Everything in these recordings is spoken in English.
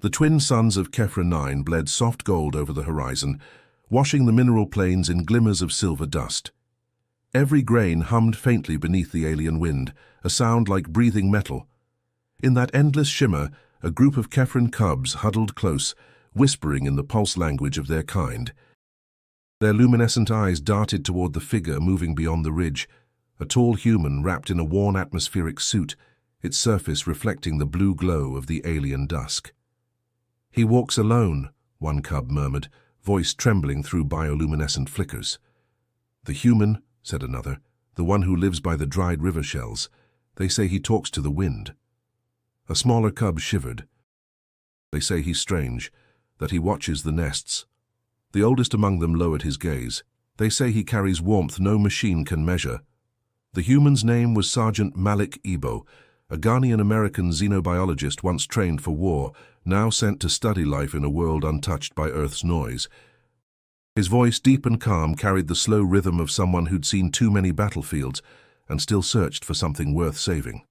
The twin suns of Kefra 9 bled soft gold over the horizon, washing the mineral plains in glimmers of silver dust. Every grain hummed faintly beneath the alien wind, a sound like breathing metal. In that endless shimmer, a group of Kefran cubs huddled close, whispering in the pulse language of their kind. Their luminescent eyes darted toward the figure moving beyond the ridge, a tall human wrapped in a worn atmospheric suit, its surface reflecting the blue glow of the alien dusk. "He walks alone," one cub murmured, voice trembling through bioluminescent flickers. "The human," said another, "the one who lives by the dried river shells. They say he talks to the wind." A smaller cub shivered. "They say he's strange, that he watches the nests." The oldest among them lowered his gaze. "They say he carries warmth no machine can measure." The human's name was Sergeant Malik Ebo, a Ghanaian-American xenobiologist once trained for war, now sent to study life in a world untouched by Earth's noise. His voice, deep and calm, carried the slow rhythm of someone who'd seen too many battlefields and still searched for something worth saving.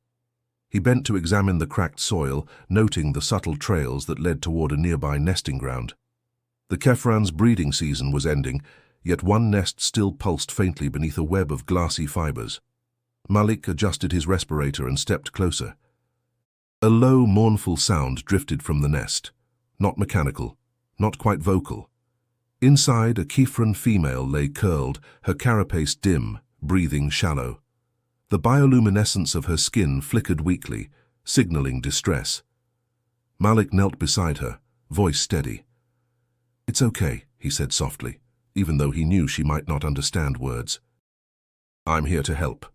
He bent to examine the cracked soil, noting the subtle trails that led toward a nearby nesting ground. The Kefran's breeding season was ending, yet one nest still pulsed faintly beneath a web of glassy fibers. Malik adjusted his respirator and stepped closer. A low, mournful sound drifted from the nest. Not mechanical, not quite vocal. Inside, a Kefran female lay curled, her carapace dim, breathing shallow. The bioluminescence of her skin flickered weakly, signaling distress. Malik knelt beside her, voice steady. "It's okay," he said softly, even though he knew she might not understand words. "I'm here to help."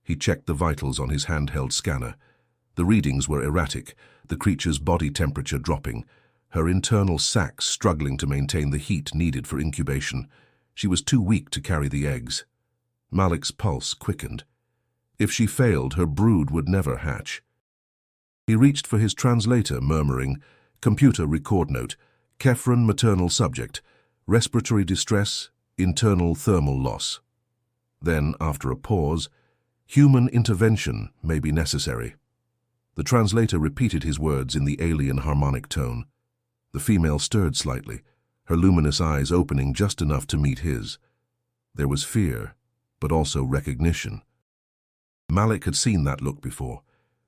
He checked the vitals on his handheld scanner. The readings were erratic, the creature's body temperature dropping, her internal sacs struggling to maintain the heat needed for incubation. She was too weak to carry the eggs. Malik's pulse quickened. If she failed, her brood would never hatch. He reached for his translator, murmuring, "Computer record note, Kefran maternal subject, respiratory distress, internal thermal loss." Then, after a pause, "Human intervention may be necessary." The translator repeated his words in the alien harmonic tone. The female stirred slightly, her luminous eyes opening just enough to meet his. There was fear, but also recognition. Malik had seen that look before,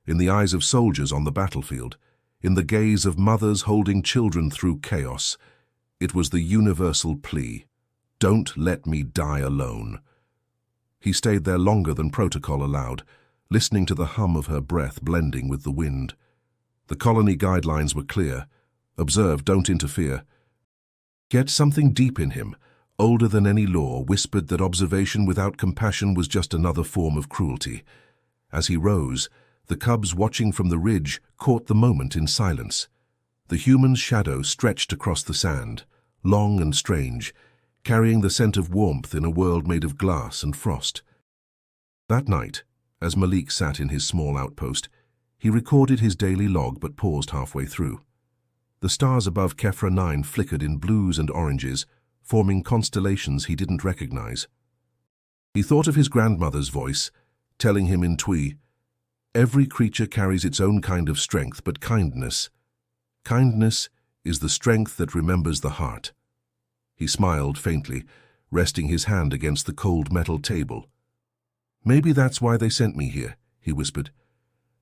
in the eyes of soldiers on the battlefield, in the gaze of mothers holding children through chaos. It was the universal plea, "Don't let me die alone." He stayed there longer than protocol allowed, listening to the hum of her breath blending with the wind. The colony guidelines were clear. Observe, don't interfere. Yet something deep in him, older than any law, whispered that observation without compassion was just another form of cruelty. As he rose, the cubs watching from the ridge caught the moment in silence. The human's shadow stretched across the sand, long and strange, carrying the scent of warmth in a world made of glass and frost. That night, as Malik sat in his small outpost, he recorded his daily log but paused halfway through. The stars above Kefra 9 flickered in blues and oranges, forming constellations he didn't recognize. He thought of his grandmother's voice, telling him in Twi, "Every creature carries its own kind of strength, but kindness is the strength that remembers the heart." He smiled faintly, resting his hand against the cold metal table. "Maybe that's why they sent me here," he whispered.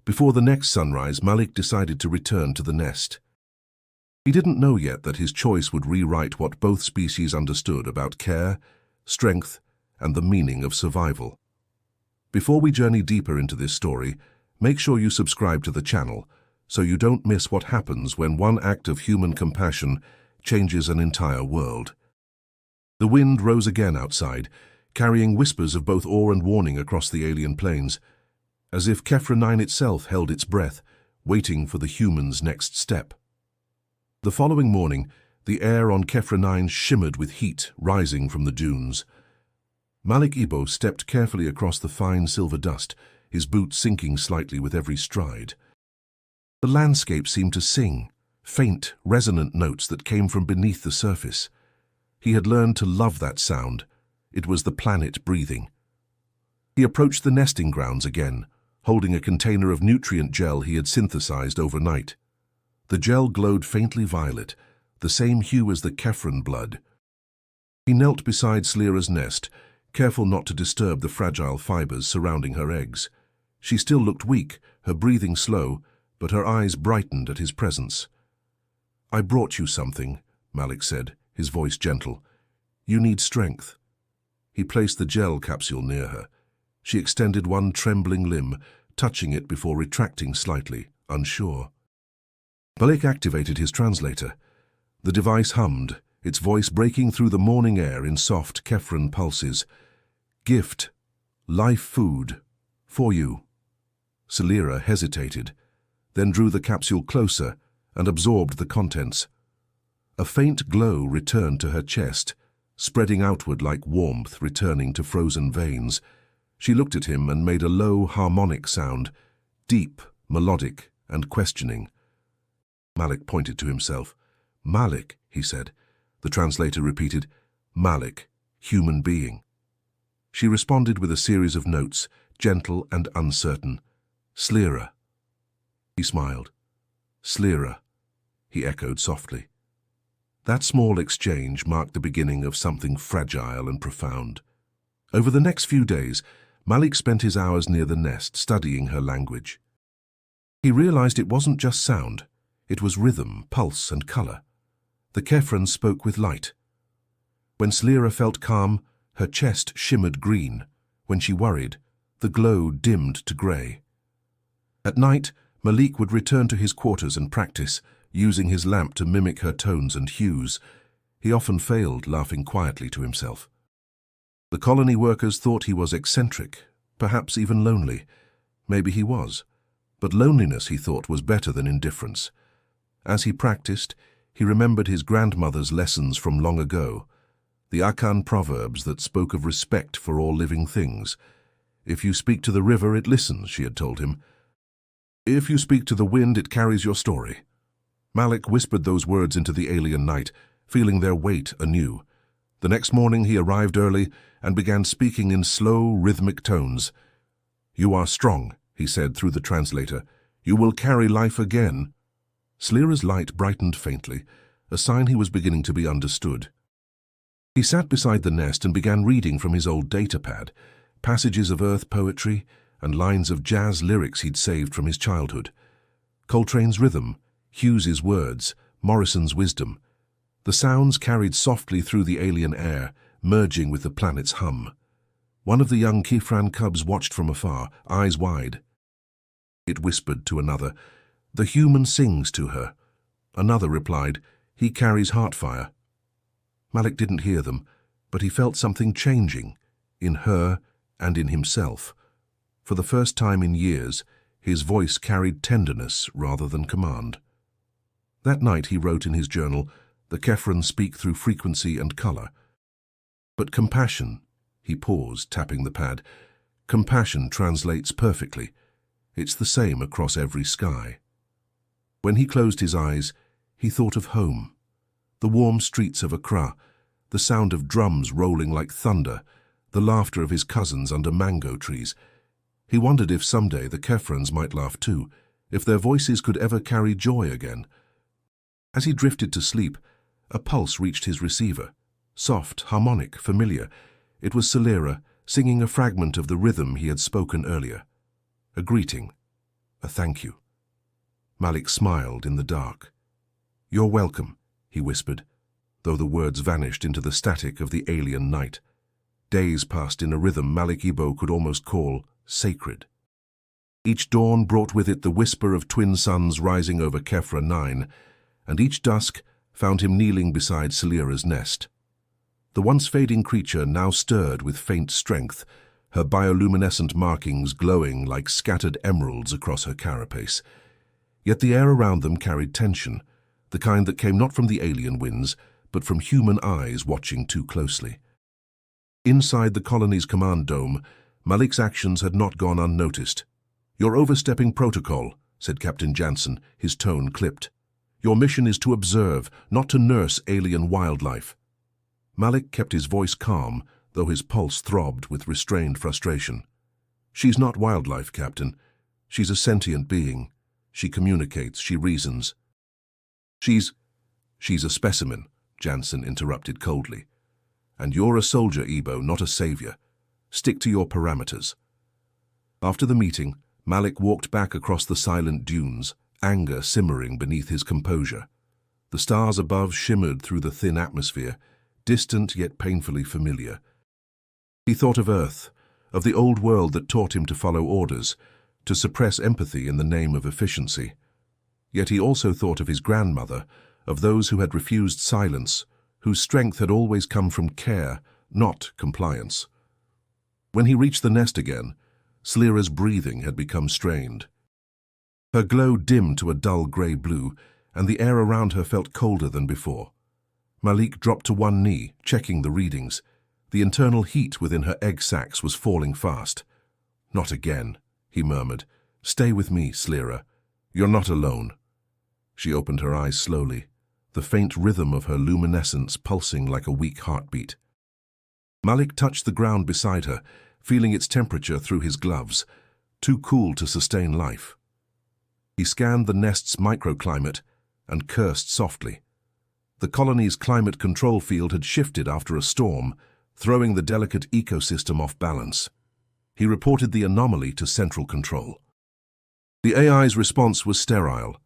Before the next sunrise, Malik decided to return to the nest. He didn't know yet that his choice would rewrite what both species understood about care, strength, and the meaning of survival. Before we journey deeper into this story, make sure you subscribe to the channel so you don't miss what happens when one act of human compassion changes an entire world. The wind rose again outside, carrying whispers of both awe and warning across the alien plains, as if Kefra 9 itself held its breath, waiting for the human's next step. The following morning, the air on Kefra 9 shimmered with heat rising from the dunes. Malik Ebo stepped carefully across the fine silver dust, his boots sinking slightly with every stride. The landscape seemed to sing, faint, resonant notes that came from beneath the surface. He had learned to love that sound. It was the planet breathing. He approached the nesting grounds again, holding a container of nutrient gel he had synthesized overnight. The gel glowed faintly violet, the same hue as the Kefren blood. He knelt beside Slira's nest, careful not to disturb the fragile fibers surrounding her eggs. She still looked weak, her breathing slow, but her eyes brightened at his presence. "I brought you something," Malik said, his voice gentle. "You need strength." He placed the gel capsule near her. She extended one trembling limb, touching it before retracting slightly, unsure. Malik activated his translator. The device hummed, its voice breaking through the morning air in soft Kefren pulses. "Gift. Life food. For you." Slira hesitated, then drew the capsule closer and absorbed the contents. A faint glow returned to her chest, spreading outward like warmth returning to frozen veins. She looked at him and made a low, harmonic sound, deep, melodic, and questioning. Malik pointed to himself. "Malik," he said. The translator repeated, "Malik, human being." She responded with a series of notes, gentle and uncertain. "Slira." He smiled. "Slira," he echoed softly. That small exchange marked the beginning of something fragile and profound. Over the next few days, Malik spent his hours near the nest, studying her language. He realized it wasn't just sound, it was rhythm, pulse, and color. The Kefren spoke with light. When Slira felt calm, her chest shimmered green. When she worried, the glow dimmed to gray. At night, Malik would return to his quarters and practice, using his lamp to mimic her tones and hues. He often failed, laughing quietly to himself. The colony workers thought he was eccentric, perhaps even lonely. Maybe he was. But loneliness, he thought, was better than indifference. As he practiced, he remembered his grandmother's lessons from long ago, the Akan proverbs that spoke of respect for all living things. "If you speak to the river, it listens," she had told him. "If you speak to the wind, it carries your story." Malik whispered those words into the alien night, feeling their weight anew. The next morning he arrived early and began speaking in slow, rhythmic tones. "You are strong," he said through the translator. "You will carry life again." Slira's light brightened faintly, a sign he was beginning to be understood. He sat beside the nest and began reading from his old datapad, passages of earth poetry and lines of jazz lyrics he'd saved from his childhood. Coltrane's rhythm, Hughes's words, Morrison's wisdom. The sounds carried softly through the alien air, merging with the planet's hum. One of the young Kefren cubs watched from afar, eyes wide. It whispered to another, "The human sings to her." Another replied, "He carries heartfire." Malik didn't hear them, but he felt something changing, in her and in himself. For the first time in years, his voice carried tenderness rather than command. That night he wrote in his journal, "The Kefren speak through frequency and color." But compassion, he paused, tapping the pad, compassion translates perfectly. It's the same across every sky. When he closed his eyes, he thought of home. The warm streets of Accra, the sound of drums rolling like thunder, the laughter of his cousins under mango trees. He wondered if someday the Kefrens might laugh too, if their voices could ever carry joy again. As he drifted to sleep, a pulse reached his receiver. Soft, harmonic, familiar. It was Slira, singing a fragment of the rhythm he had spoken earlier. A greeting. A thank you. Malik smiled in the dark. "You're welcome," he whispered, though the words vanished into the static of the alien night. Days passed in a rhythm Malik Ibo could almost call sacred. Each dawn brought with it the whisper of twin suns rising over Kefra 9, and each dusk found him kneeling beside Slira's nest. The once fading creature now stirred with faint strength, her bioluminescent markings glowing like scattered emeralds across her carapace. Yet the air around them carried tension, the kind that came not from the alien winds, but from human eyes watching too closely. Inside the colony's command dome, Malik's actions had not gone unnoticed. "You're overstepping protocol," said Captain Jansen, his tone clipped. "Your mission is to observe, not to nurse alien wildlife." Malik kept his voice calm, though his pulse throbbed with restrained frustration. "She's not wildlife, Captain. She's a sentient being. She communicates, she reasons. She's a specimen, Jansen interrupted coldly. And you're a soldier, Ebo, not a savior. Stick to your parameters. After the meeting, Malik walked back across the silent dunes, anger simmering beneath his composure. The stars above shimmered through the thin atmosphere, distant yet painfully familiar. He thought of Earth, of the old world that taught him to follow orders, to suppress empathy in the name of efficiency. Yet he also thought of his grandmother, of those who had refused silence, whose strength had always come from care, not compliance. When he reached the nest again, Slira's breathing had become strained. Her glow dimmed to a dull grey blue, and the air around her felt colder than before. Malik dropped to one knee, checking the readings. The internal heat within her egg sacs was falling fast. "Not again," he murmured. "Stay with me, Slira. You're not alone." She opened her eyes slowly, the faint rhythm of her luminescence pulsing like a weak heartbeat. Malik touched the ground beside her, feeling its temperature through his gloves, too cool to sustain life. He scanned the nest's microclimate and cursed softly. The colony's climate control field had shifted after a storm, throwing the delicate ecosystem off balance. He reported the anomaly to Central Control. The AI's response was sterile.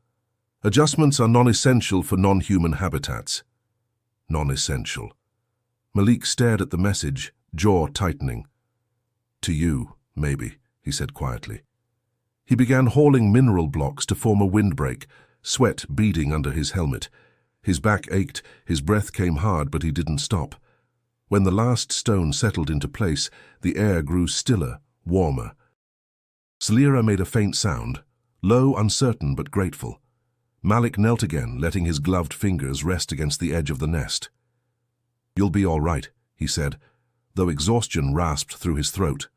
Adjustments are non-essential for non-human habitats. Non-essential. Malik stared at the message, jaw tightening. "To you, maybe," he said quietly. He began hauling mineral blocks to form a windbreak, sweat beading under his helmet. His back ached, his breath came hard, but he didn't stop. When the last stone settled into place, the air grew stiller, warmer. Slira made a faint sound, low, uncertain, but grateful. Malik knelt again, letting his gloved fingers rest against the edge of the nest. "You'll be all right," he said, though exhaustion rasped through his throat.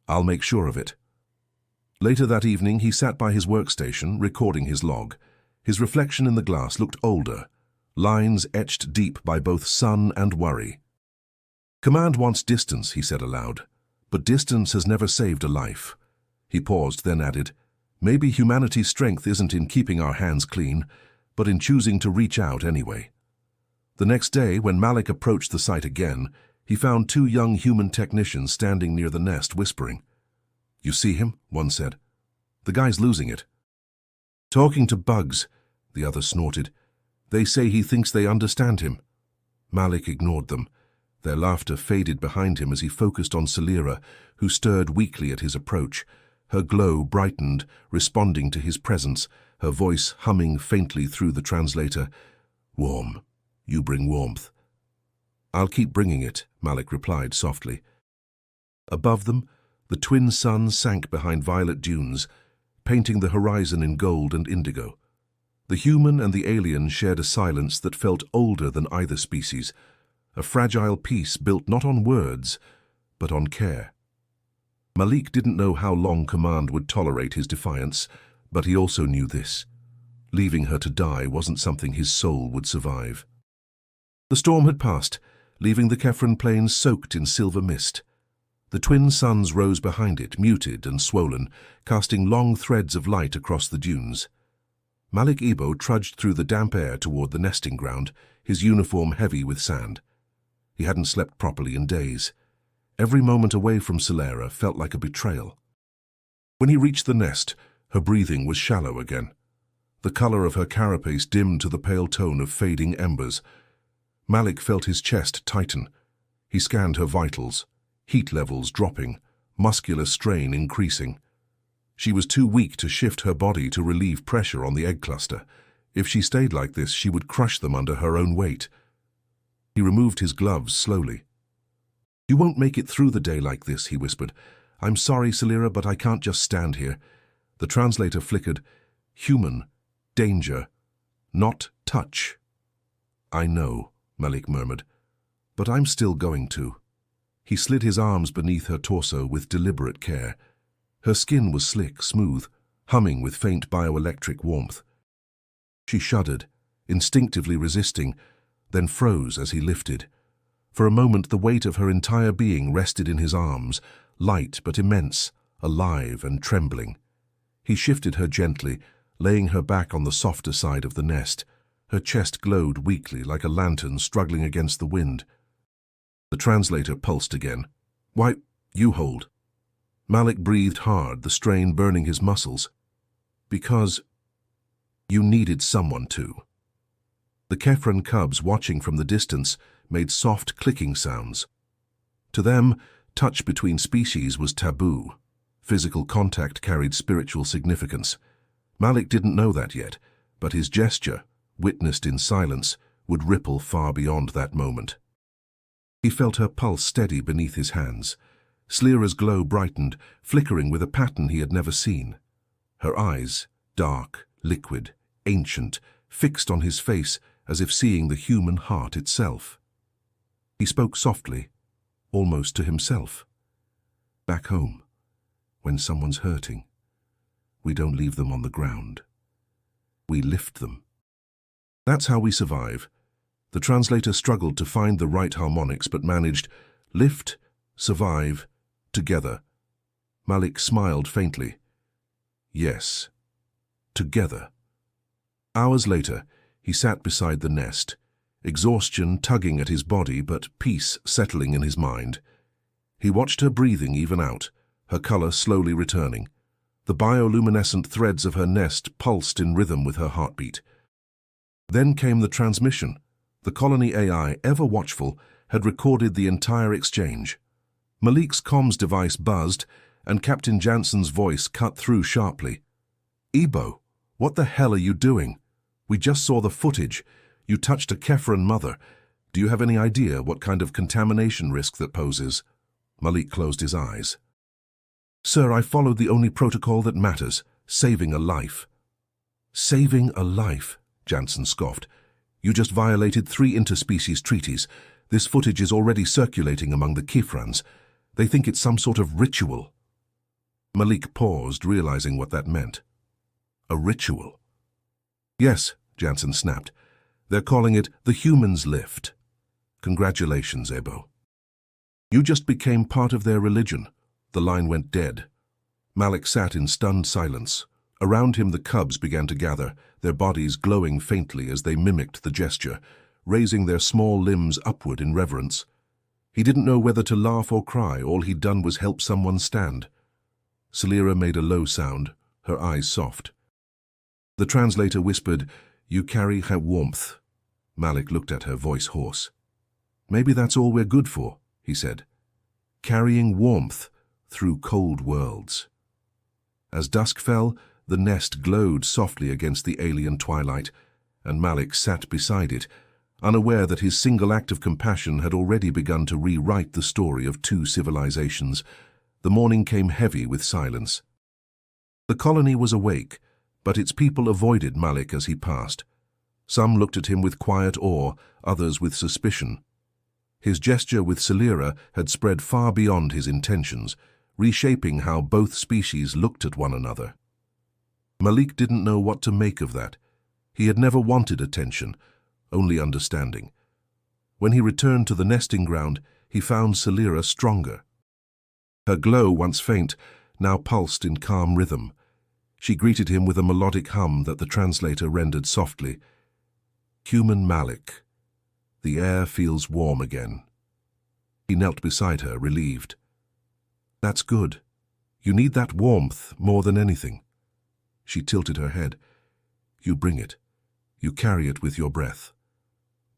"I'll make sure of it." Later that evening, he sat by his workstation, recording his log. His reflection in the glass looked older, lines etched deep by both sun and worry. "Command wants distance," he said aloud, "but distance has never saved a life." He paused, then added, "Maybe humanity's strength isn't in keeping our hands clean, but in choosing to reach out anyway." The next day, when Malik approached the site again, he found two young human technicians standing near the nest, whispering. "You see him?" one said. "The guy's losing it." "Talking to bugs," the other snorted. "They say he thinks they understand him." Malik ignored them. Their laughter faded behind him as he focused on Slira, who stirred weakly at his approach. Her glow brightened, responding to his presence, her voice humming faintly through the translator. "Warm. You bring warmth." "I'll keep bringing it," Malik replied softly. Above them, the twin suns sank behind violet dunes, painting the horizon in gold and indigo. The human and the alien shared a silence that felt older than either species, a fragile peace built not on words, but on care. Malik didn't know how long Command would tolerate his defiance, but he also knew this. Leaving her to die wasn't something his soul would survive. The storm had passed, leaving the Kefren plains soaked in silver mist. The twin suns rose behind it, muted and swollen, casting long threads of light across the dunes. Malik Ebo trudged through the damp air toward the nesting ground, his uniform heavy with sand. He hadn't slept properly in days. Every moment away from Slira felt like a betrayal. When he reached the nest, her breathing was shallow again. The color of her carapace dimmed to the pale tone of fading embers. Malik felt his chest tighten. He scanned her vitals, heat levels dropping, muscular strain increasing. She was too weak to shift her body to relieve pressure on the egg cluster. If she stayed like this, she would crush them under her own weight. He removed his gloves slowly. "You won't make it through the day like this," he whispered. "I'm sorry, Slira, but I can't just stand here." The translator flickered. "Human. Danger. Not touch." "I know," Malik murmured, "but I'm still going to." He slid his arms beneath her torso with deliberate care. Her skin was slick, smooth, humming with faint bioelectric warmth. She shuddered, instinctively resisting, then froze as he lifted. For a moment, the weight of her entire being rested in his arms, light but immense, alive and trembling. He shifted her gently, laying her back on the softer side of the nest. Her chest glowed weakly like a lantern struggling against the wind. The translator pulsed again. "Why, you hold." Malik breathed hard, the strain burning his muscles. "Because you needed someone to." The Kefren cubs, watching from the distance, made soft clicking sounds. To them, touch between species was taboo. Physical contact carried spiritual significance. Malik didn't know that yet, but his gesture, witnessed in silence, would ripple far beyond that moment. He felt her pulse steady beneath his hands. Slira's glow brightened, flickering with a pattern he had never seen. Her eyes, dark, liquid, ancient, fixed on his face as if seeing the human heart itself. He spoke softly, almost to himself. "Back home, when someone's hurting, we don't leave them on the ground. We lift them. That's how we survive." The translator struggled to find the right harmonics but managed lift, survive, together. Malik smiled faintly. Yes, together. Hours later, he sat beside the nest, exhaustion tugging at his body but peace settling in his mind. He watched her breathing even out, her color slowly returning. The bioluminescent threads of her nest pulsed in rhythm with her heartbeat. Then came the transmission. The colony AI, ever watchful, had recorded the entire exchange. Malik's comms device buzzed, and Captain Jansen's voice cut through sharply. "Ebo, what the hell are you doing? We just saw the footage. You touched a Kefren mother. Do you have any idea what kind of contamination risk that poses?" Malik closed his eyes. "Sir, I followed the only protocol that matters, saving a life." "Saving a life?" Jansen scoffed. "You just violated 3 interspecies treaties. This footage is already circulating among the Kefrans. They think it's some sort of ritual." Malik paused, realizing what that meant. A ritual? "Yes," Jansen snapped. "They're calling it the Human's Lift." "Congratulations, Ebo. You just became part of their religion." The line went dead. Malik sat in stunned silence. Around him the cubs began to gather, their bodies glowing faintly as they mimicked the gesture, raising their small limbs upward in reverence. He didn't know whether to laugh or cry. All he'd done was help someone stand. Slira made a low sound, her eyes soft. The translator whispered, "You carry her warmth." Malik looked at her, voice hoarse. "Maybe that's all we're good for," he said. "Carrying warmth through cold worlds." As dusk fell, the nest glowed softly against the alien twilight, and Malik sat beside it, unaware that his single act of compassion had already begun to rewrite the story of 2 civilizations. The morning came heavy with silence. The colony was awake, but its people avoided Malik as he passed. Some looked at him with quiet awe, others with suspicion. His gesture with Slira had spread far beyond his intentions, reshaping how both species looked at one another. Malik didn't know what to make of that. He had never wanted attention, only understanding. When he returned to the nesting ground, he found Slira stronger. Her glow, once faint, now pulsed in calm rhythm. She greeted him with a melodic hum that the translator rendered softly. "Human Malik. The air feels warm again." He knelt beside her, relieved. "That's good. You need that warmth more than anything." She tilted her head. "You bring it. You carry it with your breath."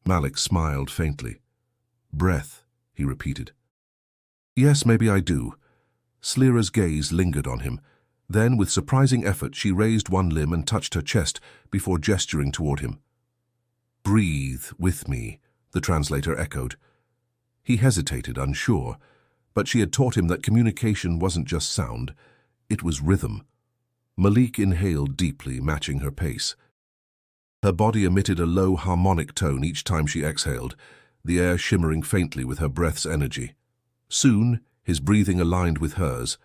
Malik smiled faintly. "Breath," he repeated. "Yes, maybe I do." Slira's gaze lingered on him. Then, with surprising effort, she raised one limb and touched her chest before gesturing toward him. "Breathe with me," the translator echoed. He hesitated, unsure, but she had taught him that communication wasn't just sound, it was rhythm. Malik inhaled deeply, matching her pace. Her body emitted a low harmonic tone each time she exhaled, the air shimmering faintly with her breath's energy. Soon, his breathing aligned with hers.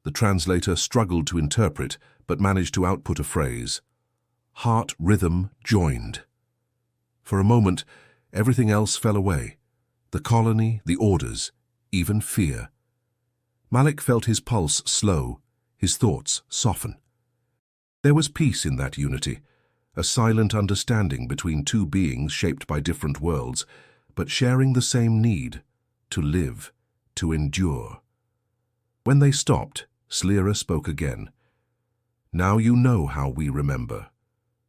The translator struggled to interpret, but managed to output a phrase. Heart rhythm joined. For a moment, everything else fell away. The colony, the orders, even fear. Malik felt his pulse slow, his thoughts soften. There was peace in that unity, a silent understanding between two beings shaped by different worlds, but sharing the same need, to live, to endure. When they stopped, Slira spoke again. "Now you know how we remember.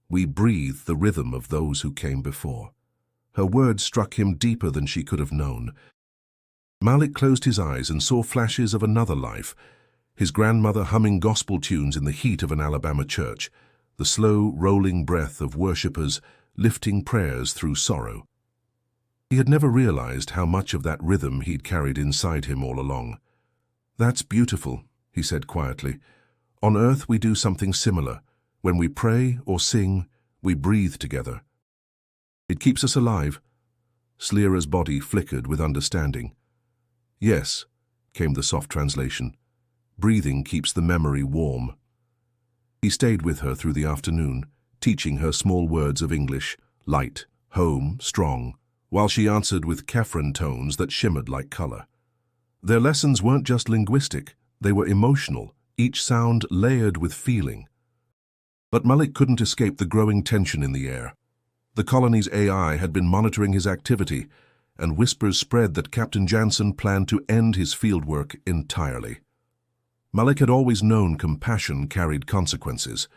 We breathe the rhythm of those who came before." Her words struck him deeper than she could have known. Malik closed his eyes and saw flashes of another life, his grandmother humming gospel tunes in the heat of an Alabama church, the slow, rolling breath of worshippers lifting prayers through sorrow. He had never realized how much of that rhythm he'd carried inside him all along. "That's beautiful," he said quietly. "On Earth we do something similar. When we pray or sing, we breathe together. It keeps us alive." Slira's body flickered with understanding. "Yes," came the soft translation. "Breathing keeps the memory warm." He stayed with her through the afternoon, teaching her small words of English, light, home, strong, while she answered with Kefren tones that shimmered like color. Their lessons weren't just linguistic, they were emotional, each sound layered with feeling. But Malik couldn't escape the growing tension in the air. The colony's AI had been monitoring his activity, and whispers spread that Captain Jansen planned to end his fieldwork entirely. Malik had always known compassion carried consequences.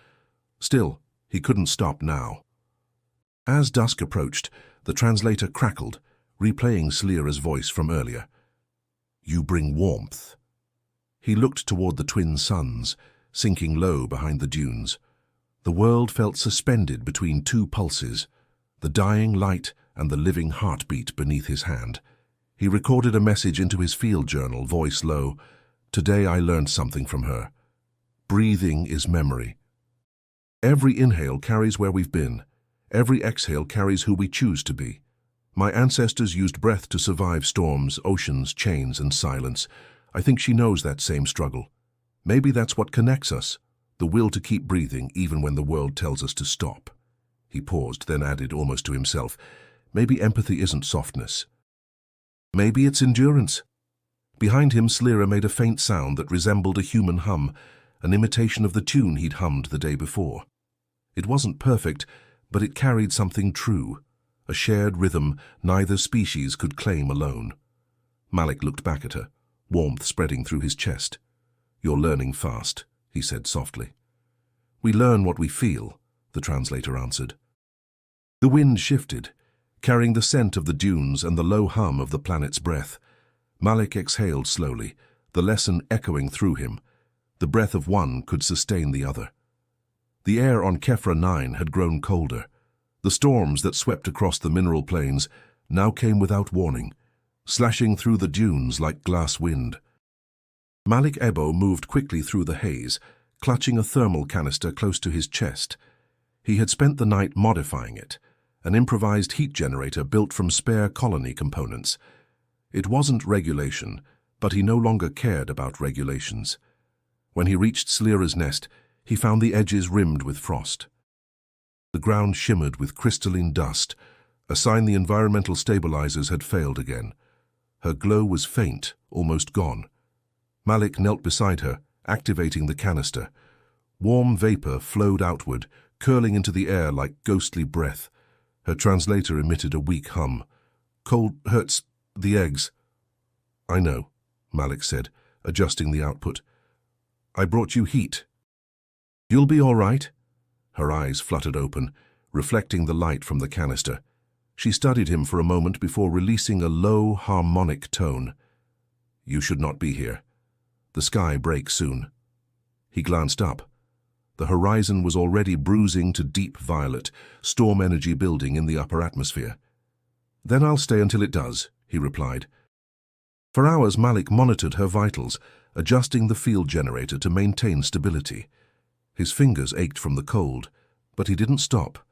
Still, he couldn't stop now. As dusk approached, the translator crackled, replaying Slira's voice from earlier. "You bring warmth." He looked toward the twin suns, sinking low behind the dunes. The world felt suspended between two pulses, the dying light and the living heartbeat beneath his hand. He recorded a message into his field journal, voice low. "Today I learned something from her. Breathing is memory. Every inhale carries where we've been. Every exhale carries who we choose to be. My ancestors used breath to survive storms, oceans, chains, and silence. I think she knows that same struggle. Maybe that's what connects us, the will to keep breathing even when the world tells us to stop." He paused, then added almost to himself, "Maybe empathy isn't softness. Maybe it's endurance." Behind him, Slira made a faint sound that resembled a human hum, an imitation of the tune he'd hummed the day before. It wasn't perfect, but it carried something true, a shared rhythm neither species could claim alone. Malik looked back at her, warmth spreading through his chest. "You're learning fast," he said softly. "We learn what we feel," the translator answered. The wind shifted, carrying the scent of the dunes and the low hum of the planet's breath. Malik exhaled slowly, the lesson echoing through him. The breath of one could sustain the other. The air on Kefra 9 had grown colder. The storms that swept across the mineral plains now came without warning, slashing through the dunes like glass wind. Malik Ebo moved quickly through the haze, clutching a thermal canister close to his chest. He had spent the night modifying it, an improvised heat generator built from spare colony components. It wasn't regulation, but he no longer cared about regulations. When he reached Slira's nest, he found the edges rimmed with frost. The ground shimmered with crystalline dust, a sign the environmental stabilizers had failed again. Her glow was faint, almost gone. Malik knelt beside her, activating the canister. Warm vapor flowed outward, curling into the air like ghostly breath. Her translator emitted a weak hum. "Cold hurts the eggs." "I know," Malik said, adjusting the output. "I brought you heat." "You'll be all right." Her eyes fluttered open, reflecting the light from the canister. She studied him for a moment before releasing a low, harmonic tone. "You should not be here. The sky breaks soon." He glanced up. The horizon was already bruising to deep violet, storm energy building in the upper atmosphere. "Then I'll stay until it does," he replied. For hours, Malik monitored her vitals, adjusting the field generator to maintain stability. His fingers ached from the cold, but he didn't stop.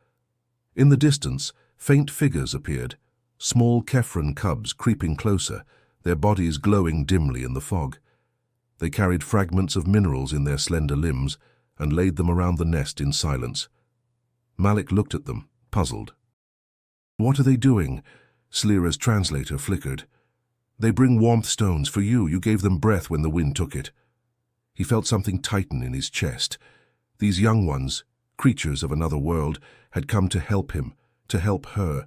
In the distance, faint figures appeared, small Kefren cubs creeping closer, their bodies glowing dimly in the fog. They carried fragments of minerals in their slender limbs and laid them around the nest in silence. Malik looked at them, puzzled. "What are they doing?" Slira's translator flickered. "They bring warmth stones for you. You gave them breath when the wind took it." He felt something tighten in his chest. These young ones, creatures of another world, had come to help him, to help her.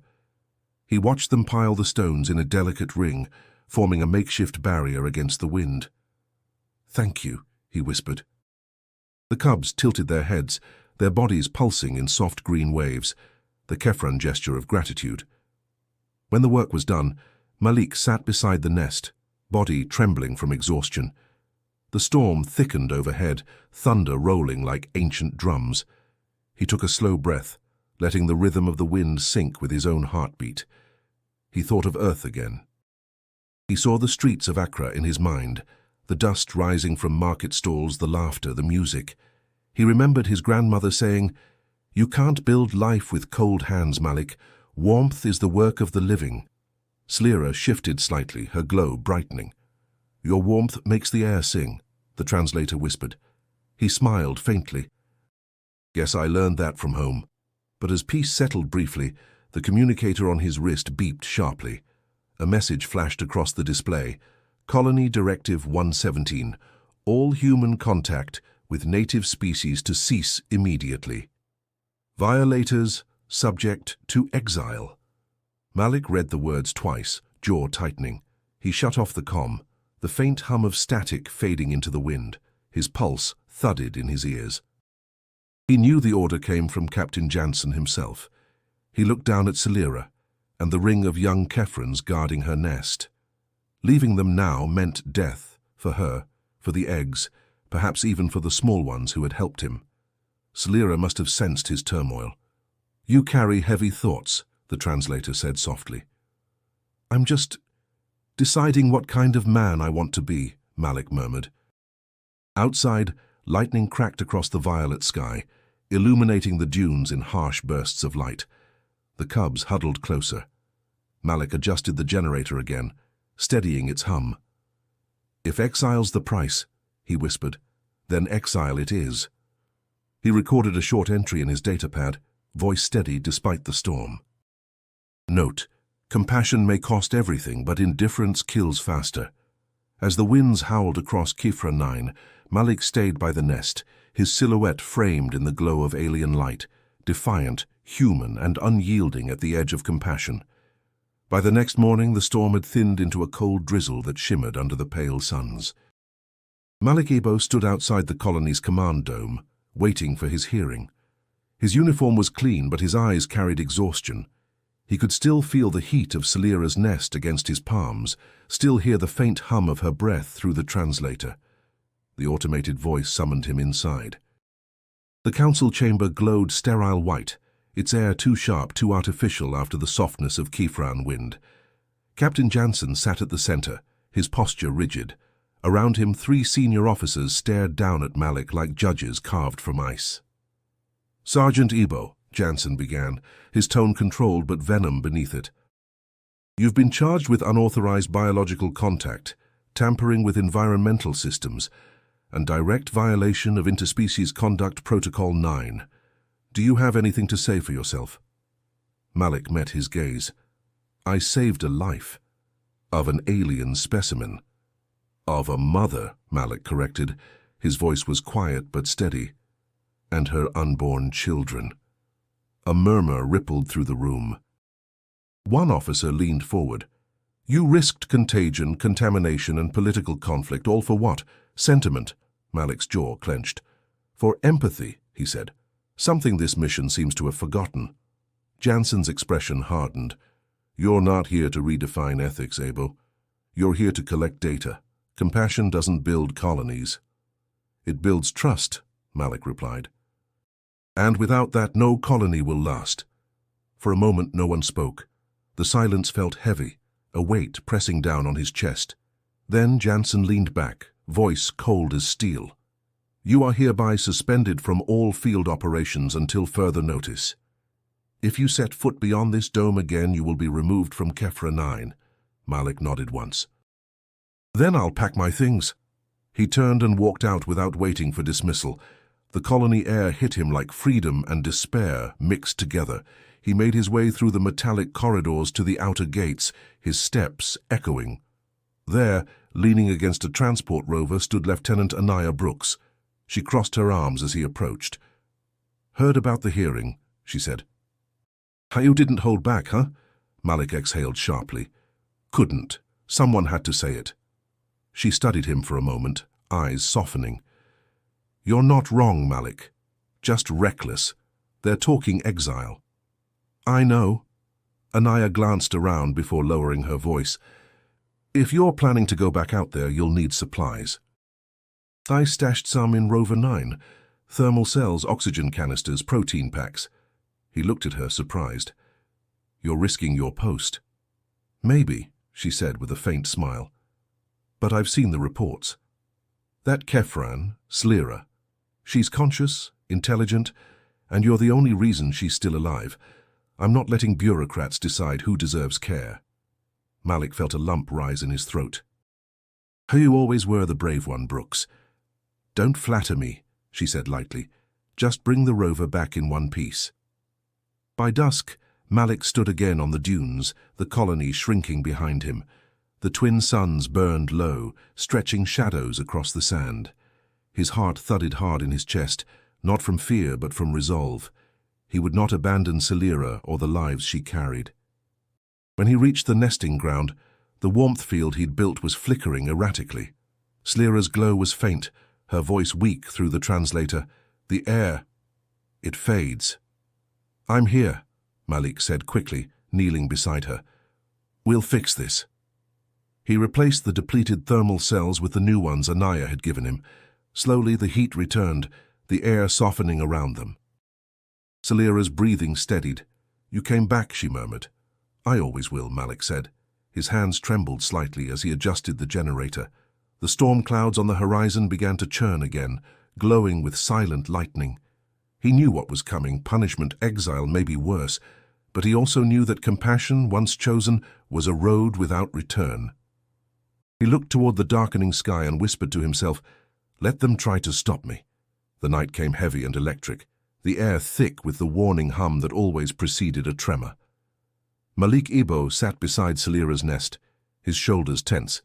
He watched them pile the stones in a delicate ring, forming a makeshift barrier against the wind. "Thank you," he whispered. The cubs tilted their heads, their bodies pulsing in soft green waves, the Kefran gesture of gratitude. When the work was done, Malik sat beside the nest, body trembling from exhaustion. The storm thickened overhead, thunder rolling like ancient drums. He took a slow breath, letting the rhythm of the wind sync with his own heartbeat. He thought of Earth again. He saw the streets of Accra in his mind, the dust rising from market stalls, the laughter, the music. He remembered his grandmother saying, "You can't build life with cold hands, Malik. Warmth is the work of the living." Slira shifted slightly, her glow brightening. "Your warmth makes the air sing," the translator whispered. He smiled faintly. "Guess I learned that from home." But as peace settled briefly, the communicator on his wrist beeped sharply. A message flashed across the display. Colony Directive 117. All human contact with native species to cease immediately. Violators subject to exile. Malik read the words twice, jaw tightening. He shut off the comm, the faint hum of static fading into the wind. His pulse thudded in his ears. He knew the order came from Captain Jansen himself. He looked down at Slira and the ring of young Kefrans guarding her nest. Leaving them now meant death for her, for the eggs, perhaps even for the small ones who had helped him. Slira must have sensed his turmoil. "You carry heavy thoughts," the translator said softly. "I'm just deciding what kind of man I want to be," Malik murmured. Outside, lightning cracked across the violet sky, illuminating the dunes in harsh bursts of light. The cubs huddled closer. Malik adjusted the generator again, steadying its hum. "If exile's the price," he whispered, "then exile it is." He recorded a short entry in his datapad, voice steady despite the storm. Note: compassion may cost everything, but indifference kills faster. As the winds howled across Kefra 9, Malik stayed by the nest, his silhouette framed in the glow of alien light, defiant, human, and unyielding at the edge of compassion. By the next morning, the storm had thinned into a cold drizzle that shimmered under the pale suns. Malik Ebo stood outside the colony's command dome, waiting for his hearing. His uniform was clean, but his eyes carried exhaustion. He could still feel the heat of Slira's nest against his palms, still hear the faint hum of her breath through the translator. The automated voice summoned him inside. The council chamber glowed sterile white, its air too sharp, too artificial after the softness of Kefran wind. Captain Jansen sat at the center, his posture rigid. Around him, 3 senior officers stared down at Malik like judges carved from ice. "Sergeant Ebo," Jansen began, his tone controlled but venom beneath it. "You've been charged with unauthorized biological contact, tampering with environmental systems, and direct violation of Interspecies Conduct Protocol 9. Do you have anything to say for yourself?" Malik met his gaze. "I saved a life. Of an alien specimen." "Of a mother," Malik corrected. His voice was quiet but steady. "And her unborn children." A murmur rippled through the room. One officer leaned forward. "You risked contagion, contamination, and political conflict, all for what? Sentiment." Malik's jaw clenched. "For empathy," he said. "Something this mission seems to have forgotten." Jansen's expression hardened. "You're not here to redefine ethics, Abo. You're here to collect data. Compassion doesn't build colonies." "It builds trust," Malik replied. "And without that, no colony will last." For a moment, no one spoke. The silence felt heavy, a weight pressing down on his chest. Then Jansen leaned back, voice cold as steel. "You are hereby suspended from all field operations until further notice. If you set foot beyond this dome again, you will be removed from Kefra 9. Malik nodded once. "Then I'll pack my things." He turned and walked out without waiting for dismissal. The colony air hit him like freedom and despair mixed together. He made his way through the metallic corridors to the outer gates, his steps echoing. There, leaning against a transport rover, stood Lieutenant Anaya Brooks. She crossed her arms as he approached. "Heard about the hearing," she said. You didn't hold back, huh? Malik exhaled sharply. Couldn't. Someone had to say it. She studied him for a moment, eyes softening. You're not wrong, Malik. Just reckless. They're talking exile. I know. Anaya glanced around before lowering her voice. If you're planning to go back out there, you'll need supplies. I stashed some in Rover 9. Thermal cells, oxygen canisters, protein packs. He looked at her, surprised. You're risking your post. Maybe, she said with a faint smile. But I've seen the reports. That Kefran, Slira, she's conscious, intelligent, and you're the only reason she's still alive. I'm not letting bureaucrats decide who deserves care. Malik felt a lump rise in his throat. You always were the brave one, Brooks. Don't flatter me, she said lightly. Just bring the rover back in one piece. By dusk, Malik stood again on the dunes, the colony shrinking behind him. The twin suns burned low, stretching shadows across the sand. His heart thudded hard in his chest, not from fear but from resolve. He would not abandon Slira or the lives she carried. When he reached the nesting ground, the warmth field he'd built was flickering erratically. Slira's glow was faint, her voice weak through the translator. The air, it fades. I'm here, Malik said quickly, kneeling beside her. We'll fix this. He replaced the depleted thermal cells with the new ones Anaya had given him. Slowly the heat returned, the air softening around them. Slira's breathing steadied. You came back, she murmured. I always will, Malik said. His hands trembled slightly as he adjusted the generator. The storm clouds on the horizon began to churn again, glowing with silent lightning. He knew what was coming, punishment, exile, maybe worse, but he also knew that compassion, once chosen, was a road without return. He looked toward the darkening sky and whispered to himself, let them try to stop me. The night came heavy and electric, the air thick with the warning hum that always preceded a tremor. Malik Ibo sat beside Slira's nest, his shoulders tense,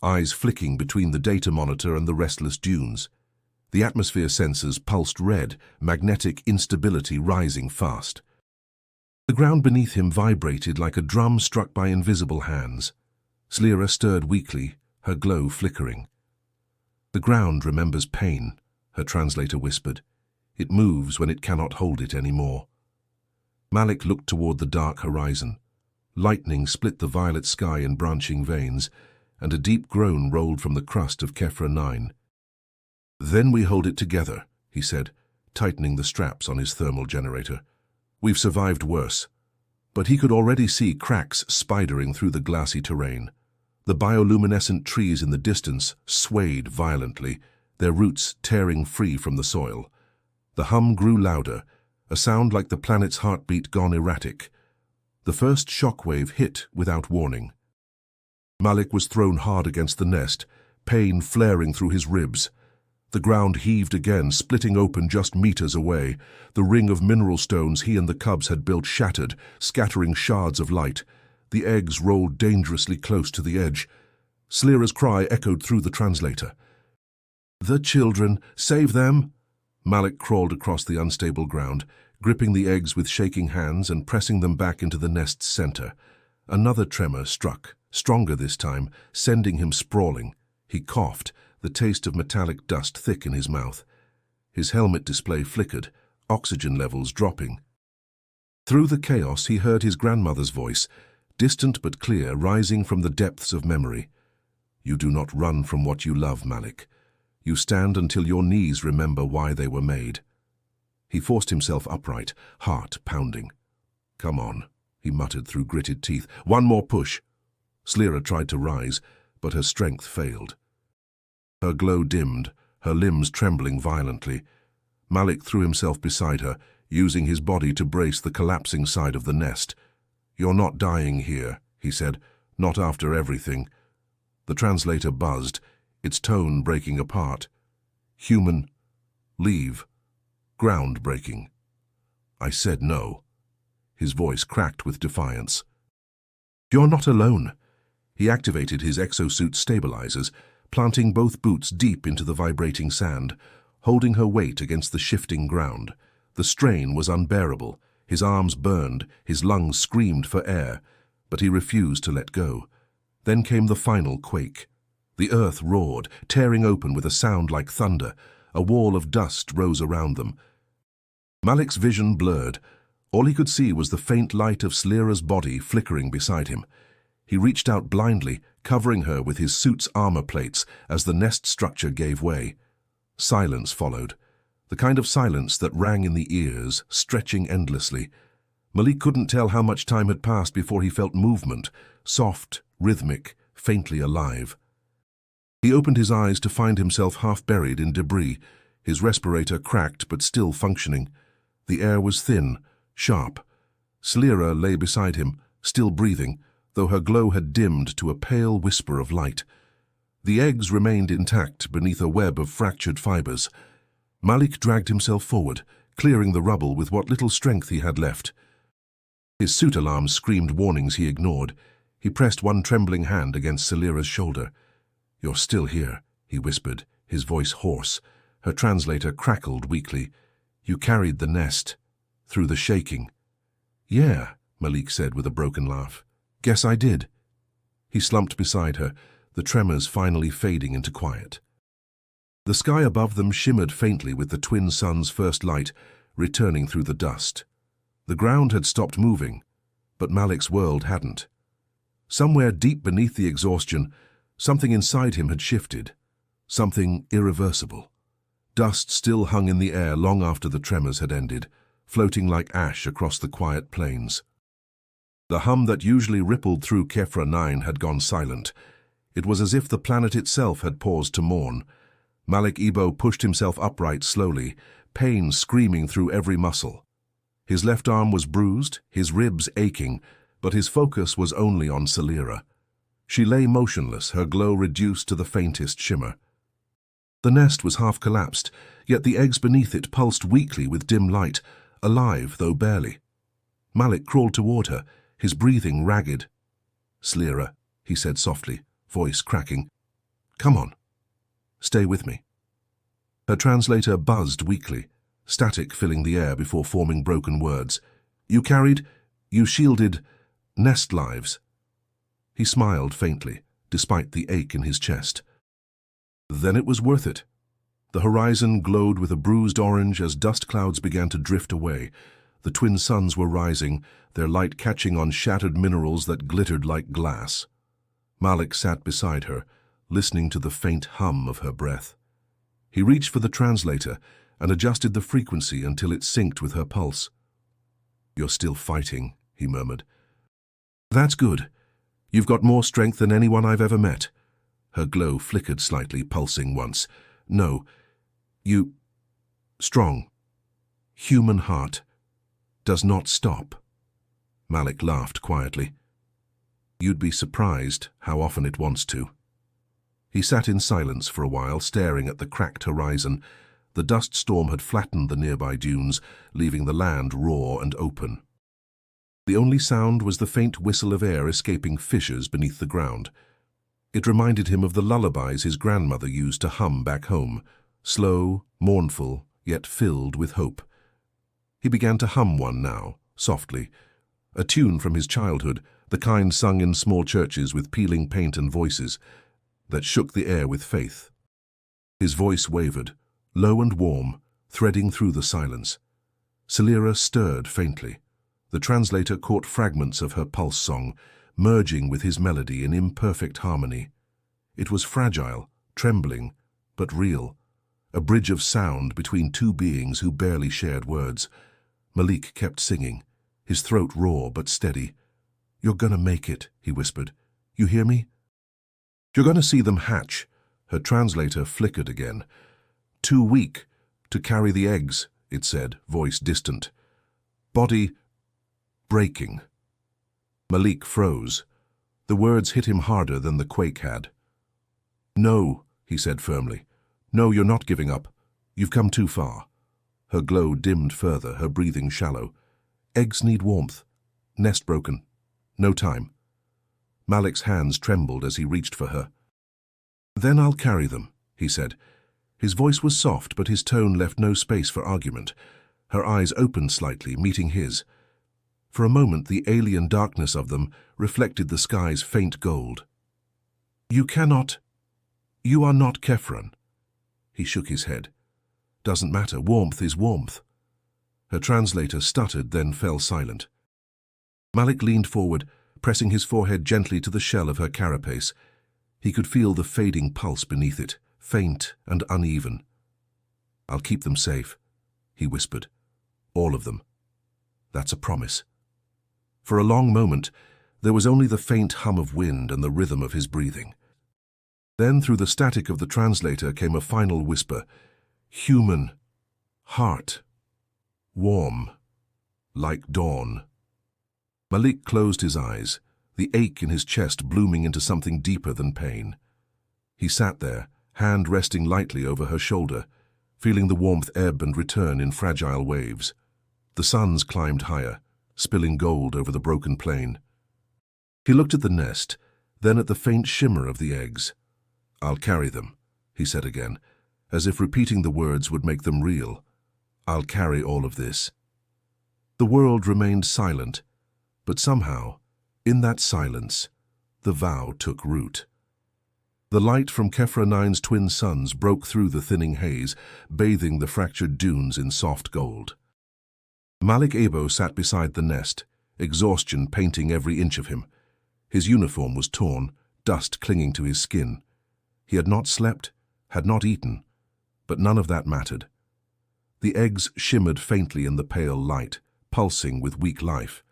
eyes flicking between the data monitor and the restless dunes. The atmosphere sensors pulsed red, magnetic instability rising fast. The ground beneath him vibrated like a drum struck by invisible hands. Slira stirred weakly, her glow flickering. The ground remembers pain, her translator whispered. It moves when it cannot hold it anymore. Malik looked toward the dark horizon. Lightning split the violet sky in branching veins, and a deep groan rolled from the crust of Kefra 9. Then we hold it together, he said, tightening the straps on his thermal generator. We've survived worse. But he could already see cracks spidering through the glassy terrain. The bioluminescent trees in the distance swayed violently, their roots tearing free from the soil. The hum grew louder, a sound like the planet's heartbeat gone erratic. The first shockwave hit without warning. Malik was thrown hard against the nest, pain flaring through his ribs. The ground heaved again, splitting open just meters away. The ring of mineral stones he and the cubs had built shattered, scattering shards of light. The eggs rolled dangerously close to the edge. Slira's cry echoed through the translator. The children, save them! Malik crawled across the unstable ground, gripping the eggs with shaking hands and pressing them back into the nest's center. Another tremor struck, stronger this time, sending him sprawling. He coughed, the taste of metallic dust thick in his mouth. His helmet display flickered, oxygen levels dropping. Through the chaos he heard his grandmother's voice, distant but clear, rising from the depths of memory. You do not run from what you love, Malik. You stand until your knees remember why they were made. He forced himself upright, heart pounding. Come on, he muttered through gritted teeth. One more push. Slira tried to rise, but her strength failed. Her glow dimmed, her limbs trembling violently. Malik threw himself beside her, using his body to brace the collapsing side of the nest. You're not dying here, he said, not after everything. The translator buzzed, its tone breaking apart. Human, leave. Groundbreaking. I said no. His voice cracked with defiance. You're not alone. He activated his exosuit stabilizers, planting both boots deep into the vibrating sand, holding her weight against the shifting ground. The strain was unbearable. His arms burned, his lungs screamed for air, but he refused to let go. Then came the final quake. The earth roared, tearing open with a sound like thunder. A wall of dust rose around them. Malik's vision blurred. All he could see was the faint light of Slira's body flickering beside him. He reached out blindly, covering her with his suit's armor plates as the nest structure gave way. Silence followed, the kind of silence that rang in the ears, stretching endlessly. Malik couldn't tell how much time had passed before he felt movement, soft, rhythmic, faintly alive. He opened his eyes to find himself half buried in debris, his respirator cracked but still functioning. The air was thin, sharp. Slira lay beside him, still breathing, though her glow had dimmed to a pale whisper of light. The eggs remained intact beneath a web of fractured fibers. Malik dragged himself forward, clearing the rubble with what little strength he had left. His suit alarms screamed warnings he ignored. He pressed one trembling hand against Slira's shoulder. "You're still here," he whispered, his voice hoarse. Her translator crackled weakly. "You carried the nest. Through the shaking." "Yeah," Malik said with a broken laugh. "Guess I did." He slumped beside her, the tremors finally fading into quiet. The sky above them shimmered faintly with the twin suns' first light, returning through the dust. The ground had stopped moving, but Malik's world hadn't. Somewhere deep beneath the exhaustion, something inside him had shifted, something irreversible. Dust still hung in the air long after the tremors had ended, floating like ash across the quiet plains. The hum that usually rippled through Kefra 9 had gone silent. It was as if the planet itself had paused to mourn. Malik Ebo pushed himself upright slowly, pain screaming through every muscle. His left arm was bruised, his ribs aching, but his focus was only on Slira. She lay motionless, her glow reduced to the faintest shimmer. The nest was half collapsed, yet the eggs beneath it pulsed weakly with dim light, alive though barely. Malik crawled toward her, his breathing ragged. "Slira," he said softly, voice cracking. "Come on. Stay with me." Her translator buzzed weakly, static filling the air before forming broken words. You shielded nest lives." He smiled faintly, despite the ache in his chest. Then it was worth it. The horizon glowed with a bruised orange as dust clouds began to drift away. The twin suns were rising, their light catching on shattered minerals that glittered like glass. Malik sat beside her, listening to the faint hum of her breath. He reached for the translator and adjusted the frequency until it synced with her pulse. "You're still fighting," he murmured. "That's good. You've got more strength than anyone I've ever met." Her glow flickered slightly, pulsing once. "No, you... strong. Human heart does not stop." Malik laughed quietly. "You'd be surprised how often it wants to." He sat in silence for a while, staring at the cracked horizon. The dust storm had flattened the nearby dunes, leaving the land raw and open. The only sound was the faint whistle of air escaping fissures beneath the ground. It reminded him of the lullabies his grandmother used to hum back home, slow, mournful, yet filled with hope. He began to hum one now, softly, a tune from his childhood, the kind sung in small churches with peeling paint and voices, that shook the air with faith. His voice wavered, low and warm, threading through the silence. Slira stirred faintly. The translator caught fragments of her pulse song, merging with his melody in imperfect harmony. It was fragile, trembling, but real, a bridge of sound between two beings who barely shared words. Malik kept singing, his throat raw but steady. "You're gonna make it," he whispered. "You hear me? You're gonna see them hatch." Her translator flickered again. "Too weak to carry the eggs," it said, voice distant. "Body breaking." Malik froze. The words hit him harder than the quake had. "No," he said firmly. "No, you're not giving up. You've come too far." Her glow dimmed further, her breathing shallow. "Eggs need warmth. Nest broken. No time." Malik's hands trembled as he reached for her. "Then I'll carry them," he said. His voice was soft, but his tone left no space for argument. Her eyes opened slightly, meeting his. For a moment, the alien darkness of them reflected the sky's faint gold. "You cannot. You are not Kefran." He shook his head. "Doesn't matter. Warmth is warmth." Her translator stuttered, then fell silent. Malik leaned forward, pressing his forehead gently to the shell of her carapace. He could feel the fading pulse beneath it, faint and uneven. "I'll keep them safe," he whispered. "All of them. That's a promise." For a long moment, there was only the faint hum of wind and the rhythm of his breathing. Then, through the static of the translator, came a final whisper. "Human. Heart. Warm. Like dawn." Malik closed his eyes, the ache in his chest blooming into something deeper than pain. He sat there, hand resting lightly over her shoulder, feeling the warmth ebb and return in fragile waves. The suns climbed higher, spilling gold over the broken plain. He looked at the nest, then at the faint shimmer of the eggs. "I'll carry them," he said again, as if repeating the words would make them real. "I'll carry all of this." The world remained silent, but somehow, in that silence, the vow took root. The light from Kefra 9's twin suns broke through the thinning haze, bathing the fractured dunes in soft gold. Malik Abo sat beside the nest, exhaustion painting every inch of him. His uniform was torn, dust clinging to his skin. He had not slept, had not eaten, but none of that mattered. The eggs shimmered faintly in the pale light, pulsing with weak life.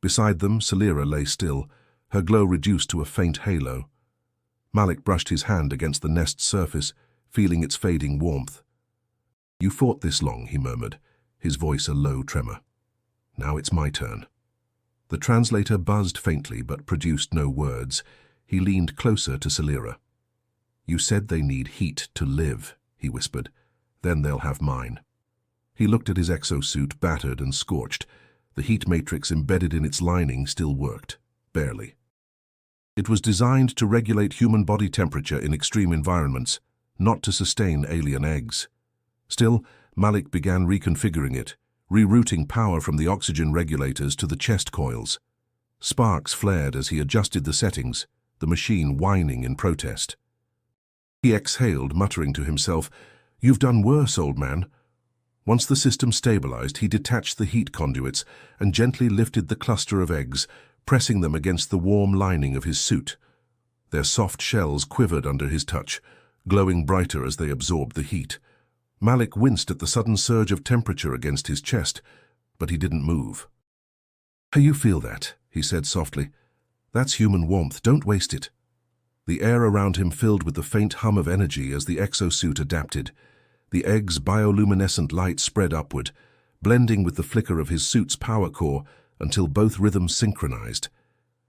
Beside them, Salira lay still, her glow reduced to a faint halo. Malik brushed his hand against the nest's surface, feeling its fading warmth. "You fought this long," he murmured, his voice a low tremor. "Now it's my turn." The translator buzzed faintly but produced no words. He leaned closer to Salira. "You said they need heat to live," he whispered. "Then they'll have mine." He looked at his exosuit, battered and scorched. The heat matrix embedded in its lining still worked, barely. It was designed to regulate human body temperature in extreme environments, not to sustain alien eggs. Still, Malik began reconfiguring it, rerouting power from the oxygen regulators to the chest coils. Sparks flared as he adjusted the settings, the machine whining in protest. He exhaled, muttering to himself, "You've done worse, old man." Once the system stabilized, he detached the heat conduits and gently lifted the cluster of eggs, pressing them against the warm lining of his suit. Their soft shells quivered under his touch, glowing brighter as they absorbed the heat. Malik winced at the sudden surge of temperature against his chest, but he didn't move. "You feel that?" he said softly. "That's human warmth. Don't waste it." The air around him filled with the faint hum of energy as the exosuit adapted. The egg's bioluminescent light spread upward, blending with the flicker of his suit's power core until both rhythms synchronized.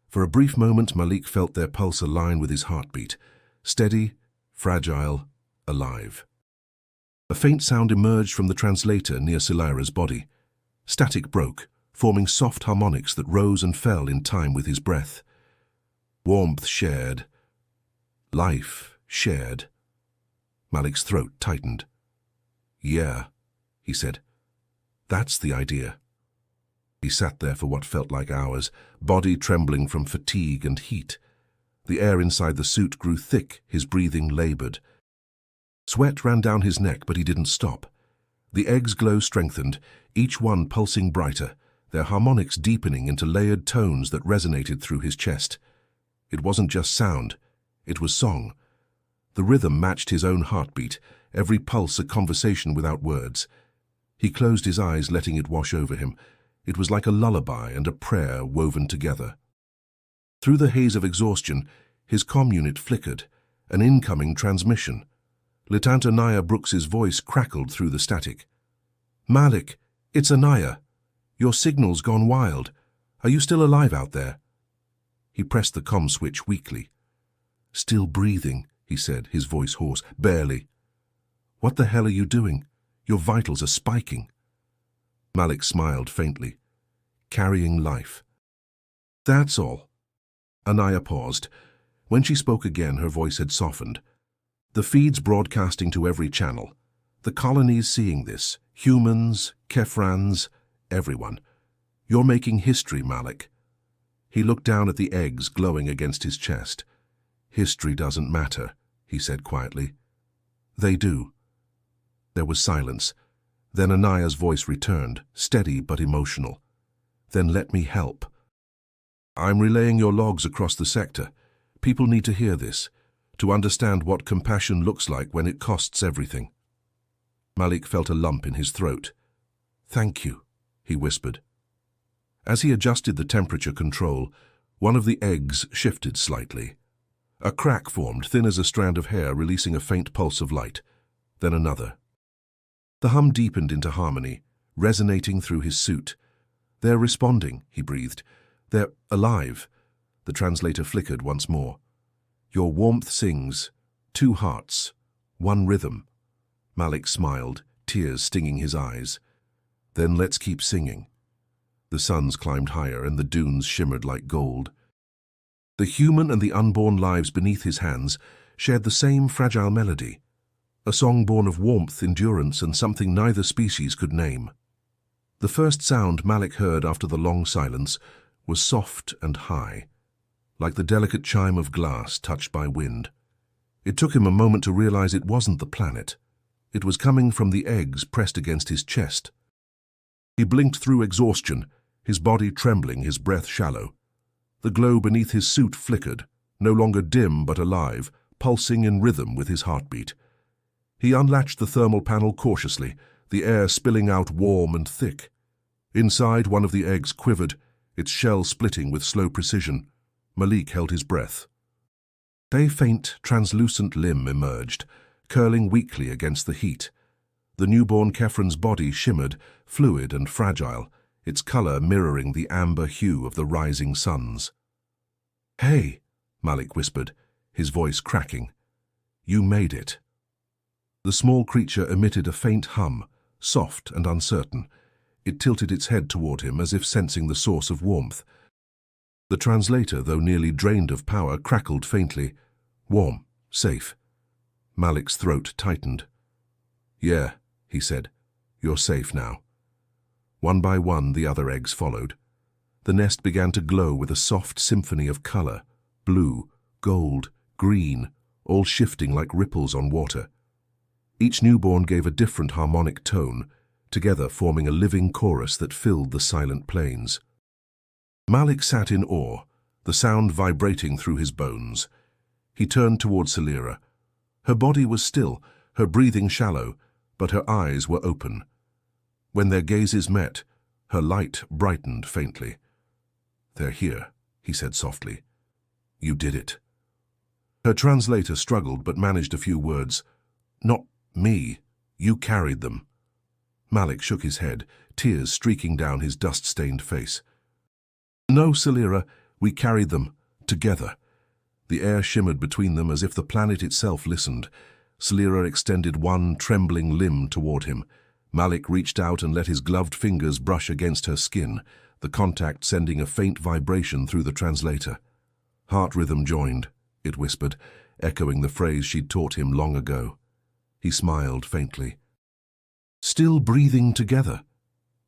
For a brief moment, Malik felt their pulse align with his heartbeat, steady, fragile, alive. A faint sound emerged from the translator near Salira's body. Static broke, forming soft harmonics that rose and fell in time with his breath. Warmth shared. Life shared. Malik's throat tightened. "Yeah," he said. "That's the idea." He sat there for what felt like hours, body trembling from fatigue and heat. The air inside the suit grew thick, his breathing labored. Sweat ran down his neck, but he didn't stop. The egg's glow strengthened, each one pulsing brighter, their harmonics deepening into layered tones that resonated through his chest. It wasn't just sound, it was song. The rhythm matched his own heartbeat, every pulse a conversation without words. He closed his eyes, letting it wash over him. It was like a lullaby and a prayer woven together. Through the haze of exhaustion, his comm unit flickered, an incoming transmission. Lieutenant Anaya Brooks's voice crackled through the static. "Malik, it's Anaya. Your signal's gone wild. Are you still alive out there?" He pressed the comm switch weakly. "Still breathing," he said, his voice hoarse. "Barely." "What the hell are you doing? Your vitals are spiking." Malik smiled faintly. "Carrying life." "That's all." Anaya paused. When she spoke again, her voice had softened. "The feed's broadcasting to every channel. The colony's seeing this. Humans, Kefrans, everyone. You're making history, Malik. He looked down at the eggs glowing against his chest. History doesn't matter, he said quietly. They do. There was silence. Then Anaya's voice returned, steady but emotional. Then let me help. I'm relaying your logs across the sector. People need to hear this, to understand what compassion looks like when it costs everything. Malik felt a lump in his throat. Thank you, he whispered. As he adjusted the temperature control, one of the eggs shifted slightly. A crack formed, thin as a strand of hair, releasing a faint pulse of light. Then another. The hum deepened into harmony, resonating through his suit. They're responding, he breathed. They're alive. The translator flickered once more. Your warmth sings. 2 hearts. 1 rhythm. Malik smiled, tears stinging his eyes. Then let's keep singing. The suns climbed higher and the dunes shimmered like gold. The human and the unborn lives beneath his hands shared the same fragile melody, a song born of warmth, endurance, and something neither species could name. The first sound Malik heard after the long silence was soft and high, like the delicate chime of glass touched by wind. It took him a moment to realize it wasn't the planet. It was coming from the eggs pressed against his chest. He blinked through exhaustion, his body trembling, his breath shallow. The glow beneath his suit flickered, no longer dim but alive, pulsing in rhythm with his heartbeat. He unlatched the thermal panel cautiously, the air spilling out warm and thick. Inside, one of the eggs quivered, its shell splitting with slow precision. Malik held his breath. A faint, translucent limb emerged, curling weakly against the heat. The newborn Kefren's body shimmered, fluid and fragile, its color mirroring the amber hue of the rising suns. Hey, Malik whispered, his voice cracking. You made it. The small creature emitted a faint hum, soft and uncertain. It tilted its head toward him as if sensing the source of warmth. The translator, though nearly drained of power, crackled faintly. Warm, safe. Malik's throat tightened. Yeah, he said. You're safe now. One by one, the other eggs followed. The nest began to glow with a soft symphony of color, blue, gold, green, all shifting like ripples on water. Each newborn gave a different harmonic tone, together forming a living chorus that filled the silent plains. Malik sat in awe, the sound vibrating through his bones. He turned toward Salira. Her body was still, her breathing shallow, but her eyes were open. When their gazes met, her light brightened faintly. They're here, he said softly. You did it. Her translator struggled but managed a few words. Not me. You carried them. Malik shook his head, tears streaking down his dust-stained face. No, Salira, we carried them, together. The air shimmered between them as if the planet itself listened. Salira extended one trembling limb toward him. Malik reached out and let his gloved fingers brush against her skin, the contact sending a faint vibration through the translator. Heart rhythm joined, it whispered, echoing the phrase she'd taught him long ago. He smiled faintly. Still breathing together.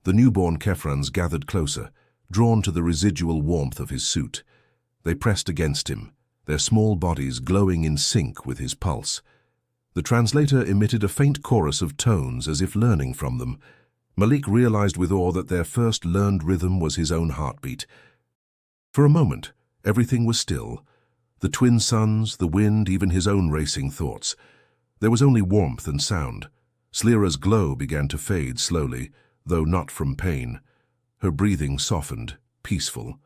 The newborn Kefrans gathered closer, drawn to the residual warmth of his suit. They pressed against him, their small bodies glowing in sync with his pulse. The translator emitted a faint chorus of tones as if learning from them. Malik realized with awe that their first learned rhythm was his own heartbeat. For a moment, everything was still. The twin suns, the wind, even his own racing thoughts. There was only warmth and sound. Slira's glow began to fade slowly, though not from pain. Her breathing softened, peaceful.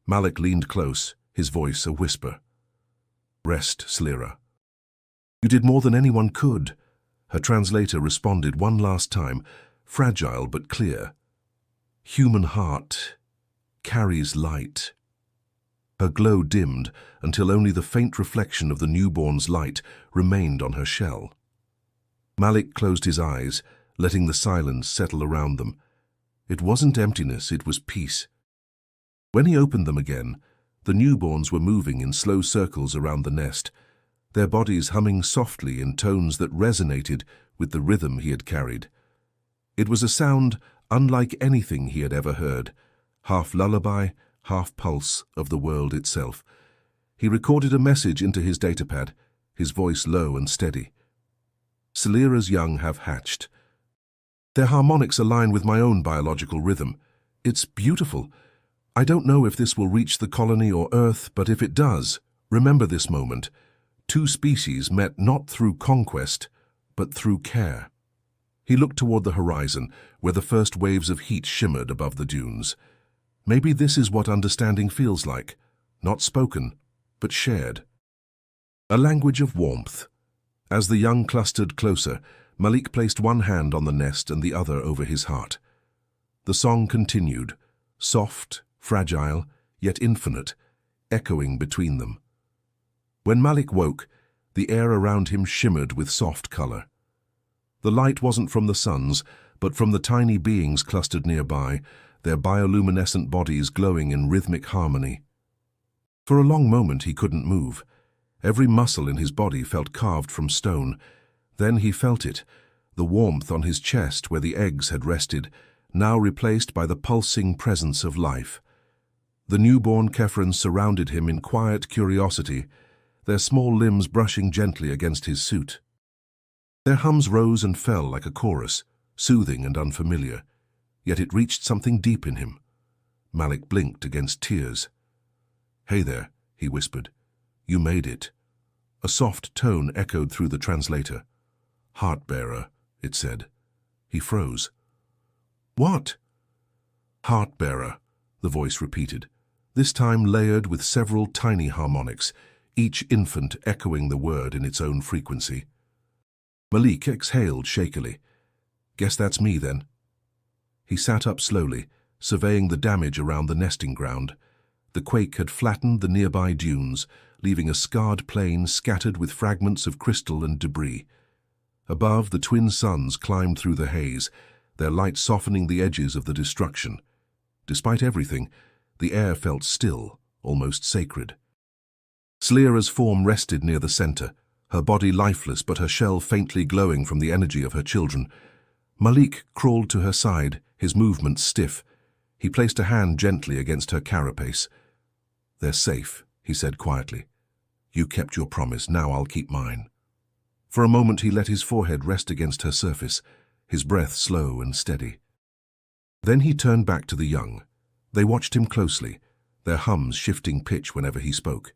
Malik leaned close, his voice a whisper. Rest, Slira. You did more than anyone could. Her translator responded one last time, fragile but clear. Human heart carries light. Her glow dimmed until only the faint reflection of the newborn's light remained on her shell. Malik closed his eyes, letting the silence settle around them. It wasn't emptiness, it was peace. When he opened them again, the newborns were moving in slow circles around the nest, their bodies humming softly in tones that resonated with the rhythm he had carried. It was a sound unlike anything he had ever heard, half lullaby, half pulse of the world itself. He recorded a message into his datapad, his voice low and steady. Celera's young have hatched. Their harmonics align with my own biological rhythm. It's beautiful. I don't know if this will reach the colony or Earth, but if it does, remember this moment. Two species met not through conquest, but through care. He looked toward the horizon, where the first waves of heat shimmered above the dunes. Maybe this is what understanding feels like, not spoken, but shared. A language of warmth. As the young clustered closer, Malik placed one hand on the nest and the other over his heart. The song continued, soft, fragile, yet infinite, echoing between them. When Malik woke, the air around him shimmered with soft color. The light wasn't from the suns, but from the tiny beings clustered nearby, their bioluminescent bodies glowing in rhythmic harmony. For a long moment he couldn't move. Every muscle in his body felt carved from stone. Then he felt it, the warmth on his chest where the eggs had rested, now replaced by the pulsing presence of life. The newborn Kephrans surrounded him in quiet curiosity, their small limbs brushing gently against his suit. Their hums rose and fell like a chorus, soothing and unfamiliar, yet it reached something deep in him. Malik blinked against tears. "Hey there," he whispered. "You made it." A soft tone echoed through the translator. "Heart-bearer," it said. He froze. "What?" "Heart-bearer," the voice repeated, this time layered with several tiny harmonics, each infant echoing the word in its own frequency. Malik exhaled shakily. "Guess that's me, then." He sat up slowly, surveying the damage around the nesting ground. The quake had flattened the nearby dunes, leaving a scarred plain scattered with fragments of crystal and debris. Above, the twin suns climbed through the haze, their light softening the edges of the destruction. Despite everything, the air felt still, almost sacred. Celera's form rested near the center, her body lifeless but her shell faintly glowing from the energy of her children. Malik crawled to her side, his movements stiff. He placed a hand gently against her carapace. "They're safe," he said quietly. "You kept your promise, now I'll keep mine." For a moment he let his forehead rest against her surface, his breath slow and steady. Then he turned back to the young. They watched him closely, their hums shifting pitch whenever he spoke.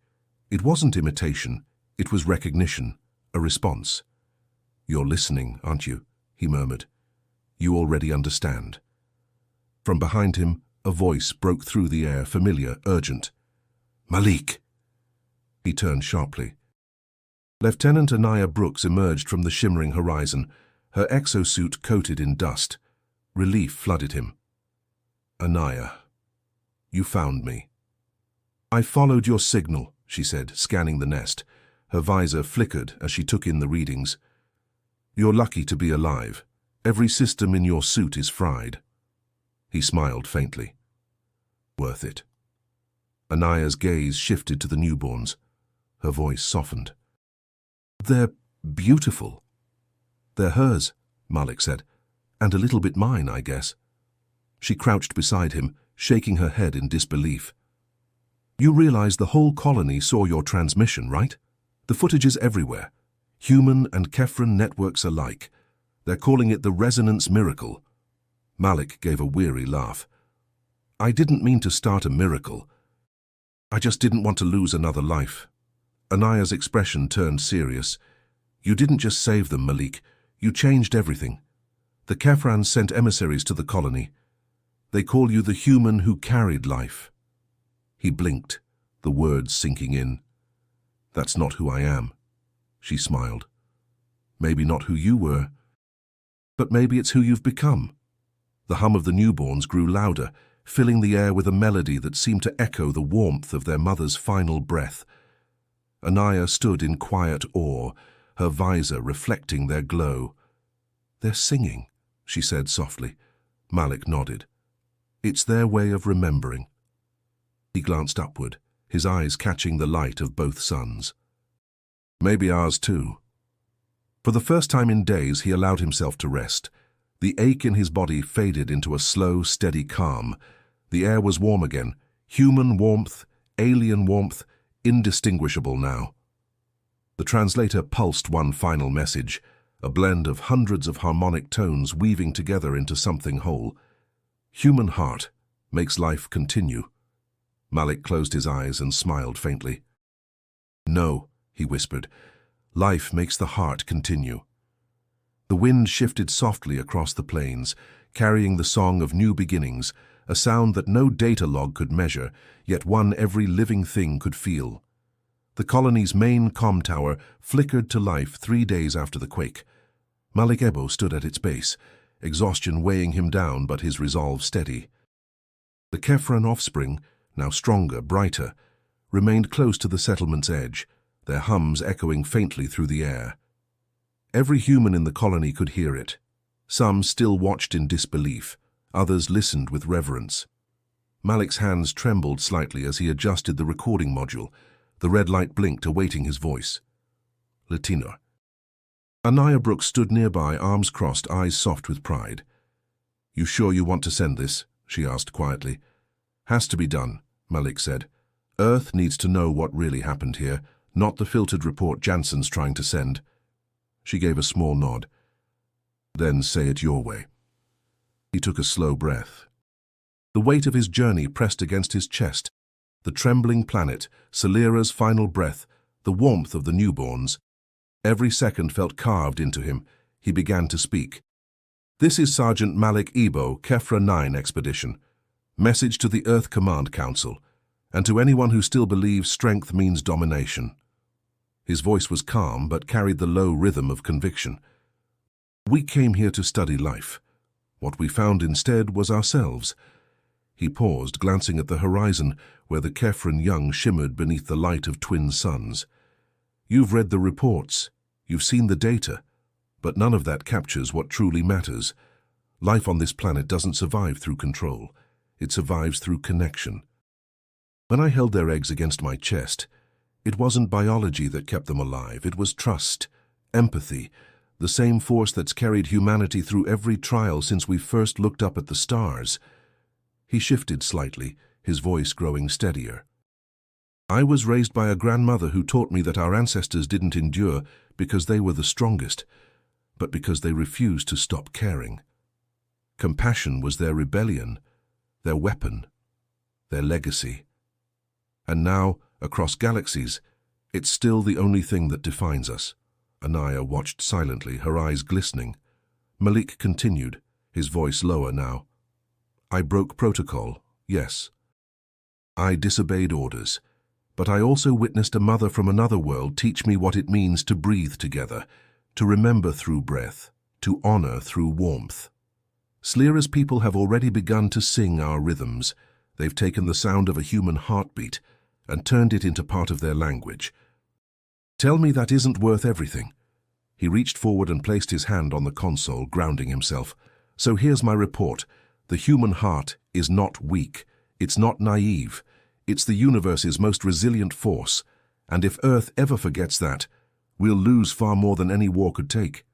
It wasn't imitation, it was recognition, a response. "You're listening, aren't you?" he murmured. "You already understand." From behind him, a voice broke through the air, familiar, urgent. "Malik!" He turned sharply. Lieutenant Anaya Brooks emerged from the shimmering horizon, her exosuit coated in dust. Relief flooded him. "Anaya, you found me." "I followed your signal," she said, scanning the nest. Her visor flickered as she took in the readings. "You're lucky to be alive. Every system in your suit is fried." He smiled faintly. "Worth it." Anaya's gaze shifted to the newborns. Her voice softened. "They're beautiful." "They're hers," Malik said. "And a little bit mine, I guess." She crouched beside him, shaking her head in disbelief. "You realize the whole colony saw your transmission, right? The footage is everywhere. Human and Kephran networks alike. They're calling it the resonance miracle." Malik gave a weary laugh. "I didn't mean to start a miracle. I just didn't want to lose another life." Anaya's expression turned serious. "You didn't just save them, Malik. You changed everything. The Kephrans sent emissaries to the colony. They call you the human who carried life." He blinked, the words sinking in. "That's not who I am." She smiled. "Maybe not who you were, but maybe it's who you've become." The hum of the newborns grew louder, filling the air with a melody that seemed to echo the warmth of their mother's final breath. Anaya stood in quiet awe, her visor reflecting their glow. "They're singing," she said softly. Malik nodded. "It's their way of remembering." He glanced upward, his eyes catching the light of both suns. "Maybe ours too." For the first time in days, he allowed himself to rest. The ache in his body faded into a slow, steady calm. The air was warm again. Human warmth, alien warmth, indistinguishable now. The translator pulsed one final message, a blend of hundreds of harmonic tones weaving together into something whole. Human heart makes life continue. Malik closed his eyes and smiled faintly. No, he whispered, life makes the heart continue. The wind shifted softly across the plains, carrying the song of new beginnings, a sound that no data log could measure, yet one every living thing could feel. The colony's main comm tower flickered to life 3 days after the quake. Malik Ebo stood at its base, exhaustion weighing him down but his resolve steady. The Kefran offspring, now stronger, brighter, remained close to the settlement's edge, their hums echoing faintly through the air. Every human in the colony could hear it. Some still watched in disbelief, others listened with reverence. Malik's hands trembled slightly as he adjusted the recording module. The red light blinked, awaiting his voice. Latino. Anaya Brooks stood nearby, arms crossed, eyes soft with pride. "You sure you want to send this?" she asked quietly. "Has to be done," Malik said. "Earth needs to know what really happened here, not the filtered report Jansen's trying to send." She gave a small nod. "Then say it your way." He took a slow breath. The weight of his journey pressed against his chest. The trembling planet, Salira's final breath, the warmth of the newborns. Every second felt carved into him. He began to speak. "This is Sergeant Malik Ebo, Kefra 9 Expedition. Message to the Earth Command Council, and to anyone who still believes strength means domination." His voice was calm, but carried the low rhythm of conviction. "We came here to study life. What we found instead was ourselves." He paused, glancing at the horizon, where the Kefran young shimmered beneath the light of twin suns. "You've read the reports, you've seen the data, but none of that captures what truly matters. Life on this planet doesn't survive through control. It survives through connection." When I held their eggs against my chest, it wasn't biology that kept them alive. It was trust, empathy, the same force that's carried humanity through every trial since we first looked up at the stars. He shifted slightly, his voice growing steadier. "I was raised by a grandmother who taught me that our ancestors didn't endure because they were the strongest, but because they refused to stop caring. Compassion was their rebellion, their weapon, their legacy. And now, across galaxies, it's still the only thing that defines us." Anaya watched silently, her eyes glistening. Malik continued, his voice lower now. "I broke protocol, yes. I disobeyed orders, but I also witnessed a mother from another world teach me what it means to breathe together, to remember through breath, to honor through warmth. Slira's people have already begun to sing our rhythms. They've taken the sound of a human heartbeat and turned it into part of their language. Tell me that isn't worth everything." He reached forward and placed his hand on the console, grounding himself. "So here's my report. The human heart is not weak. It's not naive. It's the universe's most resilient force. And if Earth ever forgets that, we'll lose far more than any war could take."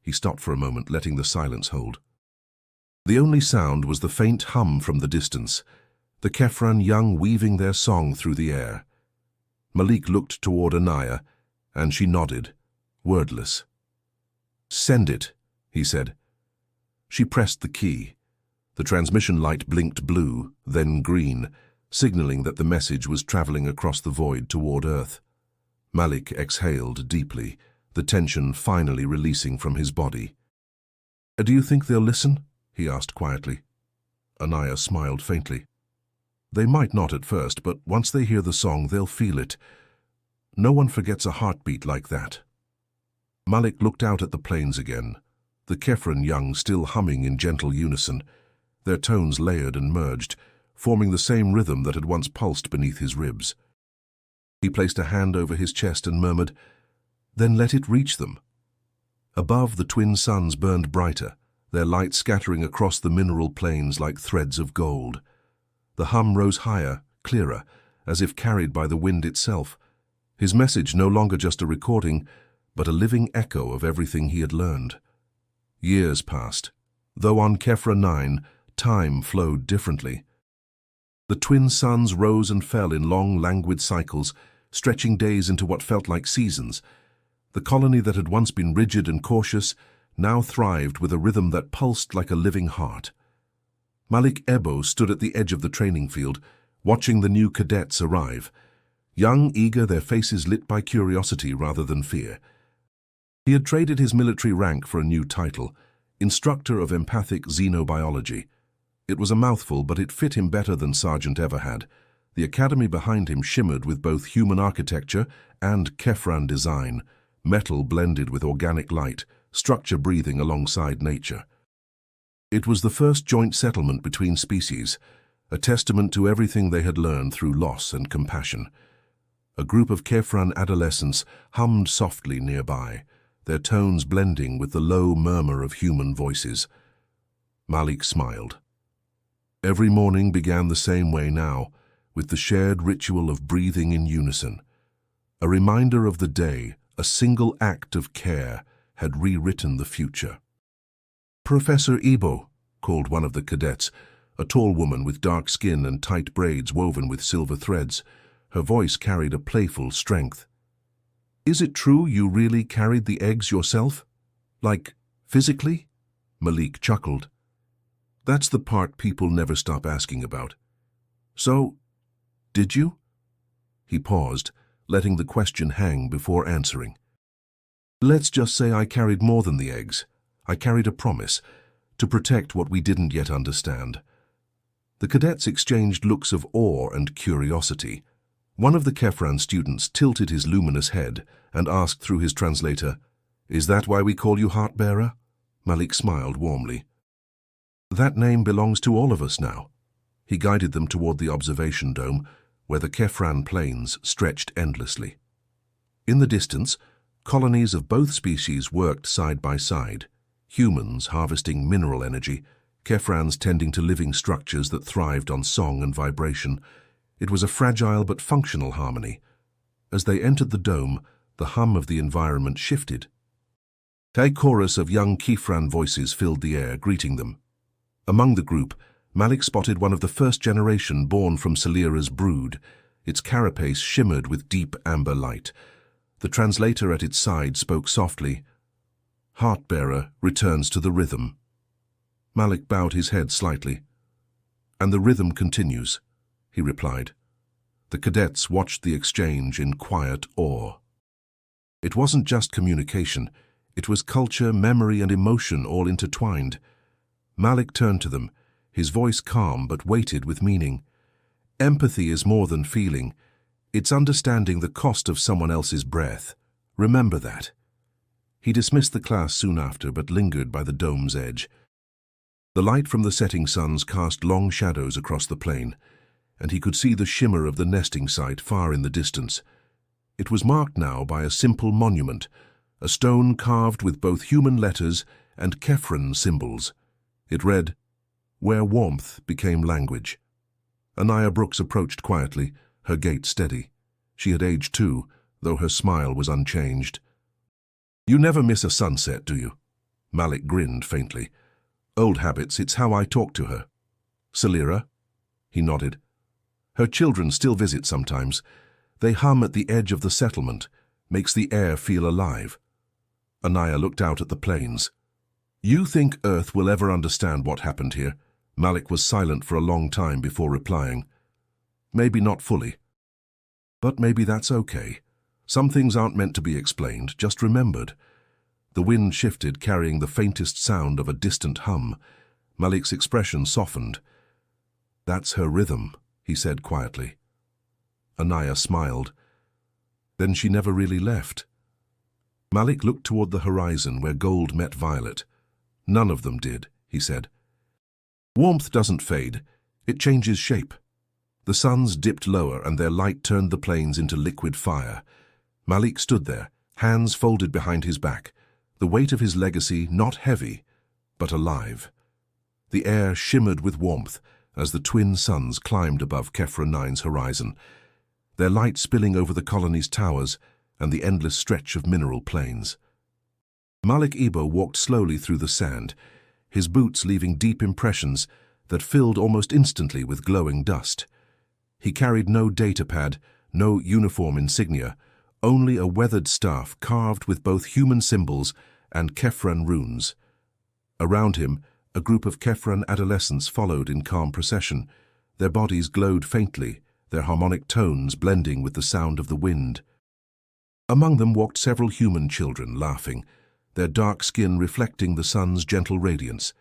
He stopped for a moment, letting the silence hold. The only sound was the faint hum from the distance, the Kefran young weaving their song through the air. Malik looked toward Anaya, and she nodded, wordless. "Send it," he said. She pressed the key. The transmission light blinked blue, then green, signaling that the message was traveling across the void toward Earth. Malik exhaled deeply, the tension finally releasing from his body. "Do you think they'll listen?" he asked quietly. Anaya smiled faintly. "They might not at first, but once they hear the song, they'll feel it. No one forgets a heartbeat like that." Malik looked out at the plains again, the Kefran young still humming in gentle unison, their tones layered and merged, forming the same rhythm that had once pulsed beneath his ribs. He placed a hand over his chest and murmured, "Then let it reach them." Above, the twin suns burned brighter, their light scattering across the mineral plains like threads of gold. The hum rose higher, clearer, as if carried by the wind itself, his message no longer just a recording, but a living echo of everything he had learned. Years passed. Though on Kefra 9, time flowed differently. The twin suns rose and fell in long, languid cycles, stretching days into what felt like seasons. The colony that had once been rigid and cautious now thrived with a rhythm that pulsed like a living heart. Malik Ebo stood at the edge of the training field, watching the new cadets arrive. Young, eager, their faces lit by curiosity rather than fear. He had traded his military rank for a new title, Instructor of Empathic Xenobiology. It was a mouthful, but it fit him better than Sergeant ever had. The academy behind him shimmered with both human architecture and Kefran design, metal blended with organic light, structure breathing alongside nature. It was the first joint settlement between species, a testament to everything they had learned through loss and compassion. A group of Kefran adolescents hummed softly nearby, their tones blending with the low murmur of human voices. Malik smiled. Every morning began the same way now, with the shared ritual of breathing in unison. A reminder of the day, a single act of care, had rewritten the future. "Professor Ebo," called one of the cadets, a tall woman with dark skin and tight braids woven with silver threads. Her voice carried a playful strength. "Is it true you really carried the eggs yourself? Like, physically?" Malik chuckled. "That's the part people never stop asking about." "So, did you?" He paused, letting the question hang before answering. "Let's just say I carried more than the eggs. I carried a promise, to protect what we didn't yet understand." The cadets exchanged looks of awe and curiosity. One of the Kefran students tilted his luminous head and asked through his translator, "Is that why we call you Heartbearer?" Malik smiled warmly. "That name belongs to all of us now." He guided them toward the observation dome, where the Kefran plains stretched endlessly. In the distance, colonies of both species worked side by side, humans harvesting mineral energy, Kefrans tending to living structures that thrived on song and vibration. It was a fragile but functional harmony. As they entered the dome, the hum of the environment shifted. A chorus of young Kefran voices filled the air, greeting them. Among the group, Malik spotted one of the first generation born from Salira's brood. Its carapace shimmered with deep amber light. The translator at its side spoke softly. "Heartbearer returns to the rhythm." Malik bowed his head slightly. "And the rhythm continues," he replied. The cadets watched the exchange in quiet awe. It wasn't just communication. It was culture, memory, and emotion all intertwined. Malik turned to them, his voice calm but weighted with meaning. "Empathy is more than feeling. It's understanding the cost of someone else's breath. Remember that." He dismissed the class soon after, but lingered by the dome's edge. The light from the setting suns cast long shadows across the plain, and he could see the shimmer of the nesting site far in the distance. It was marked now by a simple monument, a stone carved with both human letters and Kefran symbols. It read, "Where warmth became language." Anaya Brooks approached quietly, her gait steady. She had aged too, though her smile was unchanged. "You never miss a sunset, do you?" Malik grinned faintly. "Old habits, it's how I talk to her." "Salira?" He nodded. "Her children still visit sometimes. They hum at the edge of the settlement, makes the air feel alive." Anaya looked out at the plains. "You think Earth will ever understand what happened here?" Malik was silent for a long time before replying. "Maybe not fully. But maybe that's okay. Some things aren't meant to be explained, just remembered." The wind shifted, carrying the faintest sound of a distant hum. Malik's expression softened. "That's her rhythm," he said quietly. Anaya smiled. "Then she never really left." Malik looked toward the horizon where gold met violet. "None of them did," he said. "Warmth doesn't fade. It changes shape." The suns dipped lower and their light turned the plains into liquid fire. Malik stood there, hands folded behind his back, the weight of his legacy not heavy, but alive. The air shimmered with warmth as the twin suns climbed above Kefra 9's horizon, their light spilling over the colony's towers and the endless stretch of mineral plains. Malik Ebo walked slowly through the sand, his boots leaving deep impressions that filled almost instantly with glowing dust. He carried no data pad, no uniform insignia, only a weathered staff carved with both human symbols and Kefran runes. Around him, a group of Kefran adolescents followed in calm procession. Their bodies glowed faintly, their harmonic tones blending with the sound of the wind. Among them walked several human children, laughing, their dark skin reflecting the sun's gentle radiance.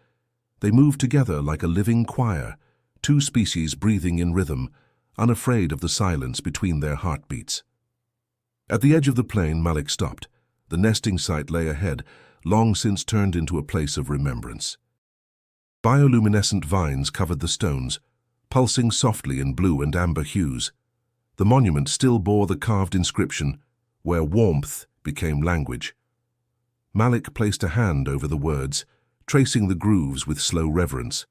They moved together like a living choir, two species breathing in rhythm, unafraid of the silence between their heartbeats. At the edge of the plain, Malik stopped. The nesting site lay ahead, long since turned into a place of remembrance. Bioluminescent vines covered the stones, pulsing softly in blue and amber hues. The monument still bore the carved inscription, "Where warmth became language." Malik placed a hand over the words, tracing the grooves with slow reverence.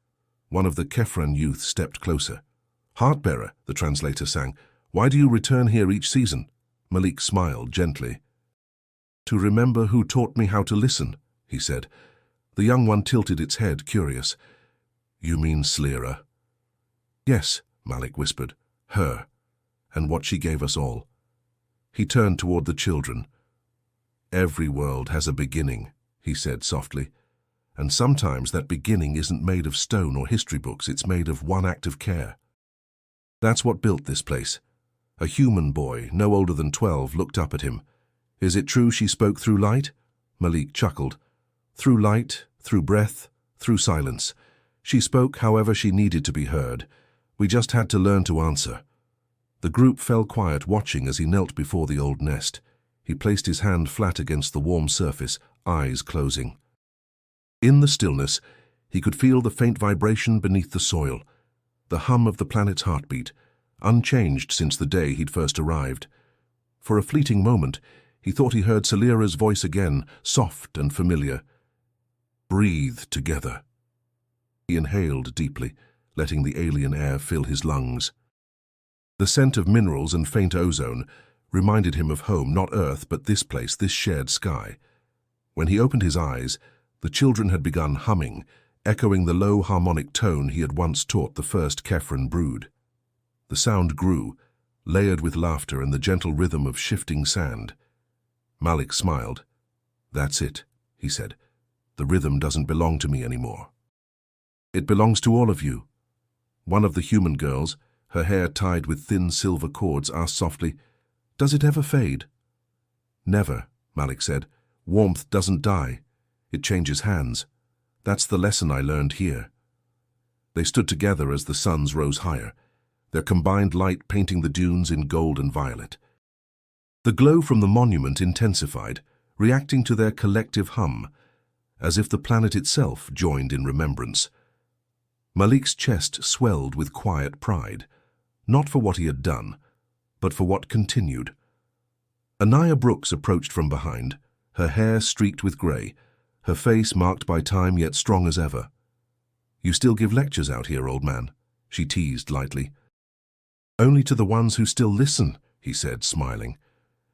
One of the Kefran youth stepped closer. "Heartbearer," the translator sang, "why do you return here each season?" Malik smiled gently. "To remember who taught me how to listen," he said. The young one tilted its head, curious. "You mean Slira?" "Yes," Malik whispered, "her, and what she gave us all." He turned toward the children. "Every world has a beginning," he said softly. "And sometimes that beginning isn't made of stone or history books, it's made of one act of care. That's what built this place." A human boy, no older than 12, looked up at him. "Is it true she spoke through light?" Malik chuckled. "Through light, through breath, through silence. She spoke however she needed to be heard. We just had to learn to answer." The group fell quiet, watching as he knelt before the old nest. He placed his hand flat against the warm surface, eyes closing. In the stillness, he could feel the faint vibration beneath the soil, the hum of the planet's heartbeat, unchanged since the day he'd first arrived. For a fleeting moment, he thought he heard Salira's voice again, soft and familiar. "Breathe together." He inhaled deeply, letting the alien air fill his lungs. The scent of minerals and faint ozone reminded him of home, not Earth, but this place, this shared sky. When he opened his eyes, the children had begun humming, echoing the low harmonic tone he had once taught the first Kefran brood. The sound grew, layered with laughter and the gentle rhythm of shifting sand. Malik smiled. "That's it," he said. "The rhythm doesn't belong to me anymore. It belongs to all of you." One of the human girls, her hair tied with thin silver cords, asked softly, "Does it ever fade?" "Never," Malik said. "Warmth doesn't die. It changes hands. That's the lesson I learned here." They stood together as the suns rose higher, their combined light painting the dunes in gold and violet. The glow from the monument intensified, reacting to their collective hum, as if the planet itself joined in remembrance. Malik's chest swelled with quiet pride, not for what he had done, but for what continued. Anaya Brooks approached from behind, her hair streaked with grey, her face marked by time yet strong as ever. "You still give lectures out here, old man?" she teased lightly. "Only to the ones who still listen," he said, smiling.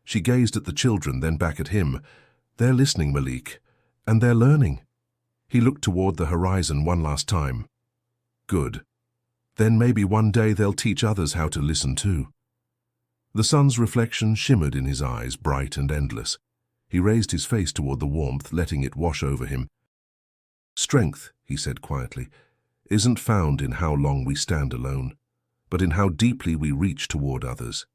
She gazed at the children, then back at him. "They're listening, Malik, and they're learning." He looked toward the horizon one last time. "Good. Then maybe one day they'll teach others how to listen too." The sun's reflection shimmered in his eyes, bright and endless. He raised his face toward the warmth, letting it wash over him. "Strength," he said quietly, "isn't found in how long we stand alone, but in how deeply we reach toward others."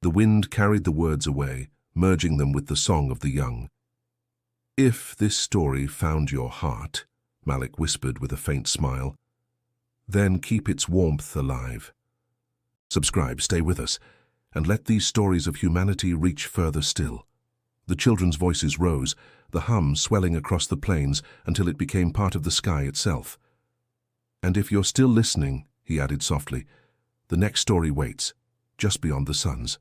The wind carried the words away, merging them with the song of the young. "If this story found your heart," Malik whispered with a faint smile, "then keep its warmth alive. Subscribe, stay with us, and let these stories of humanity reach further still." The children's voices rose, the hum swelling across the plains until it became part of the sky itself. "And if you're still listening," he added softly, "the next story waits, just beyond the suns."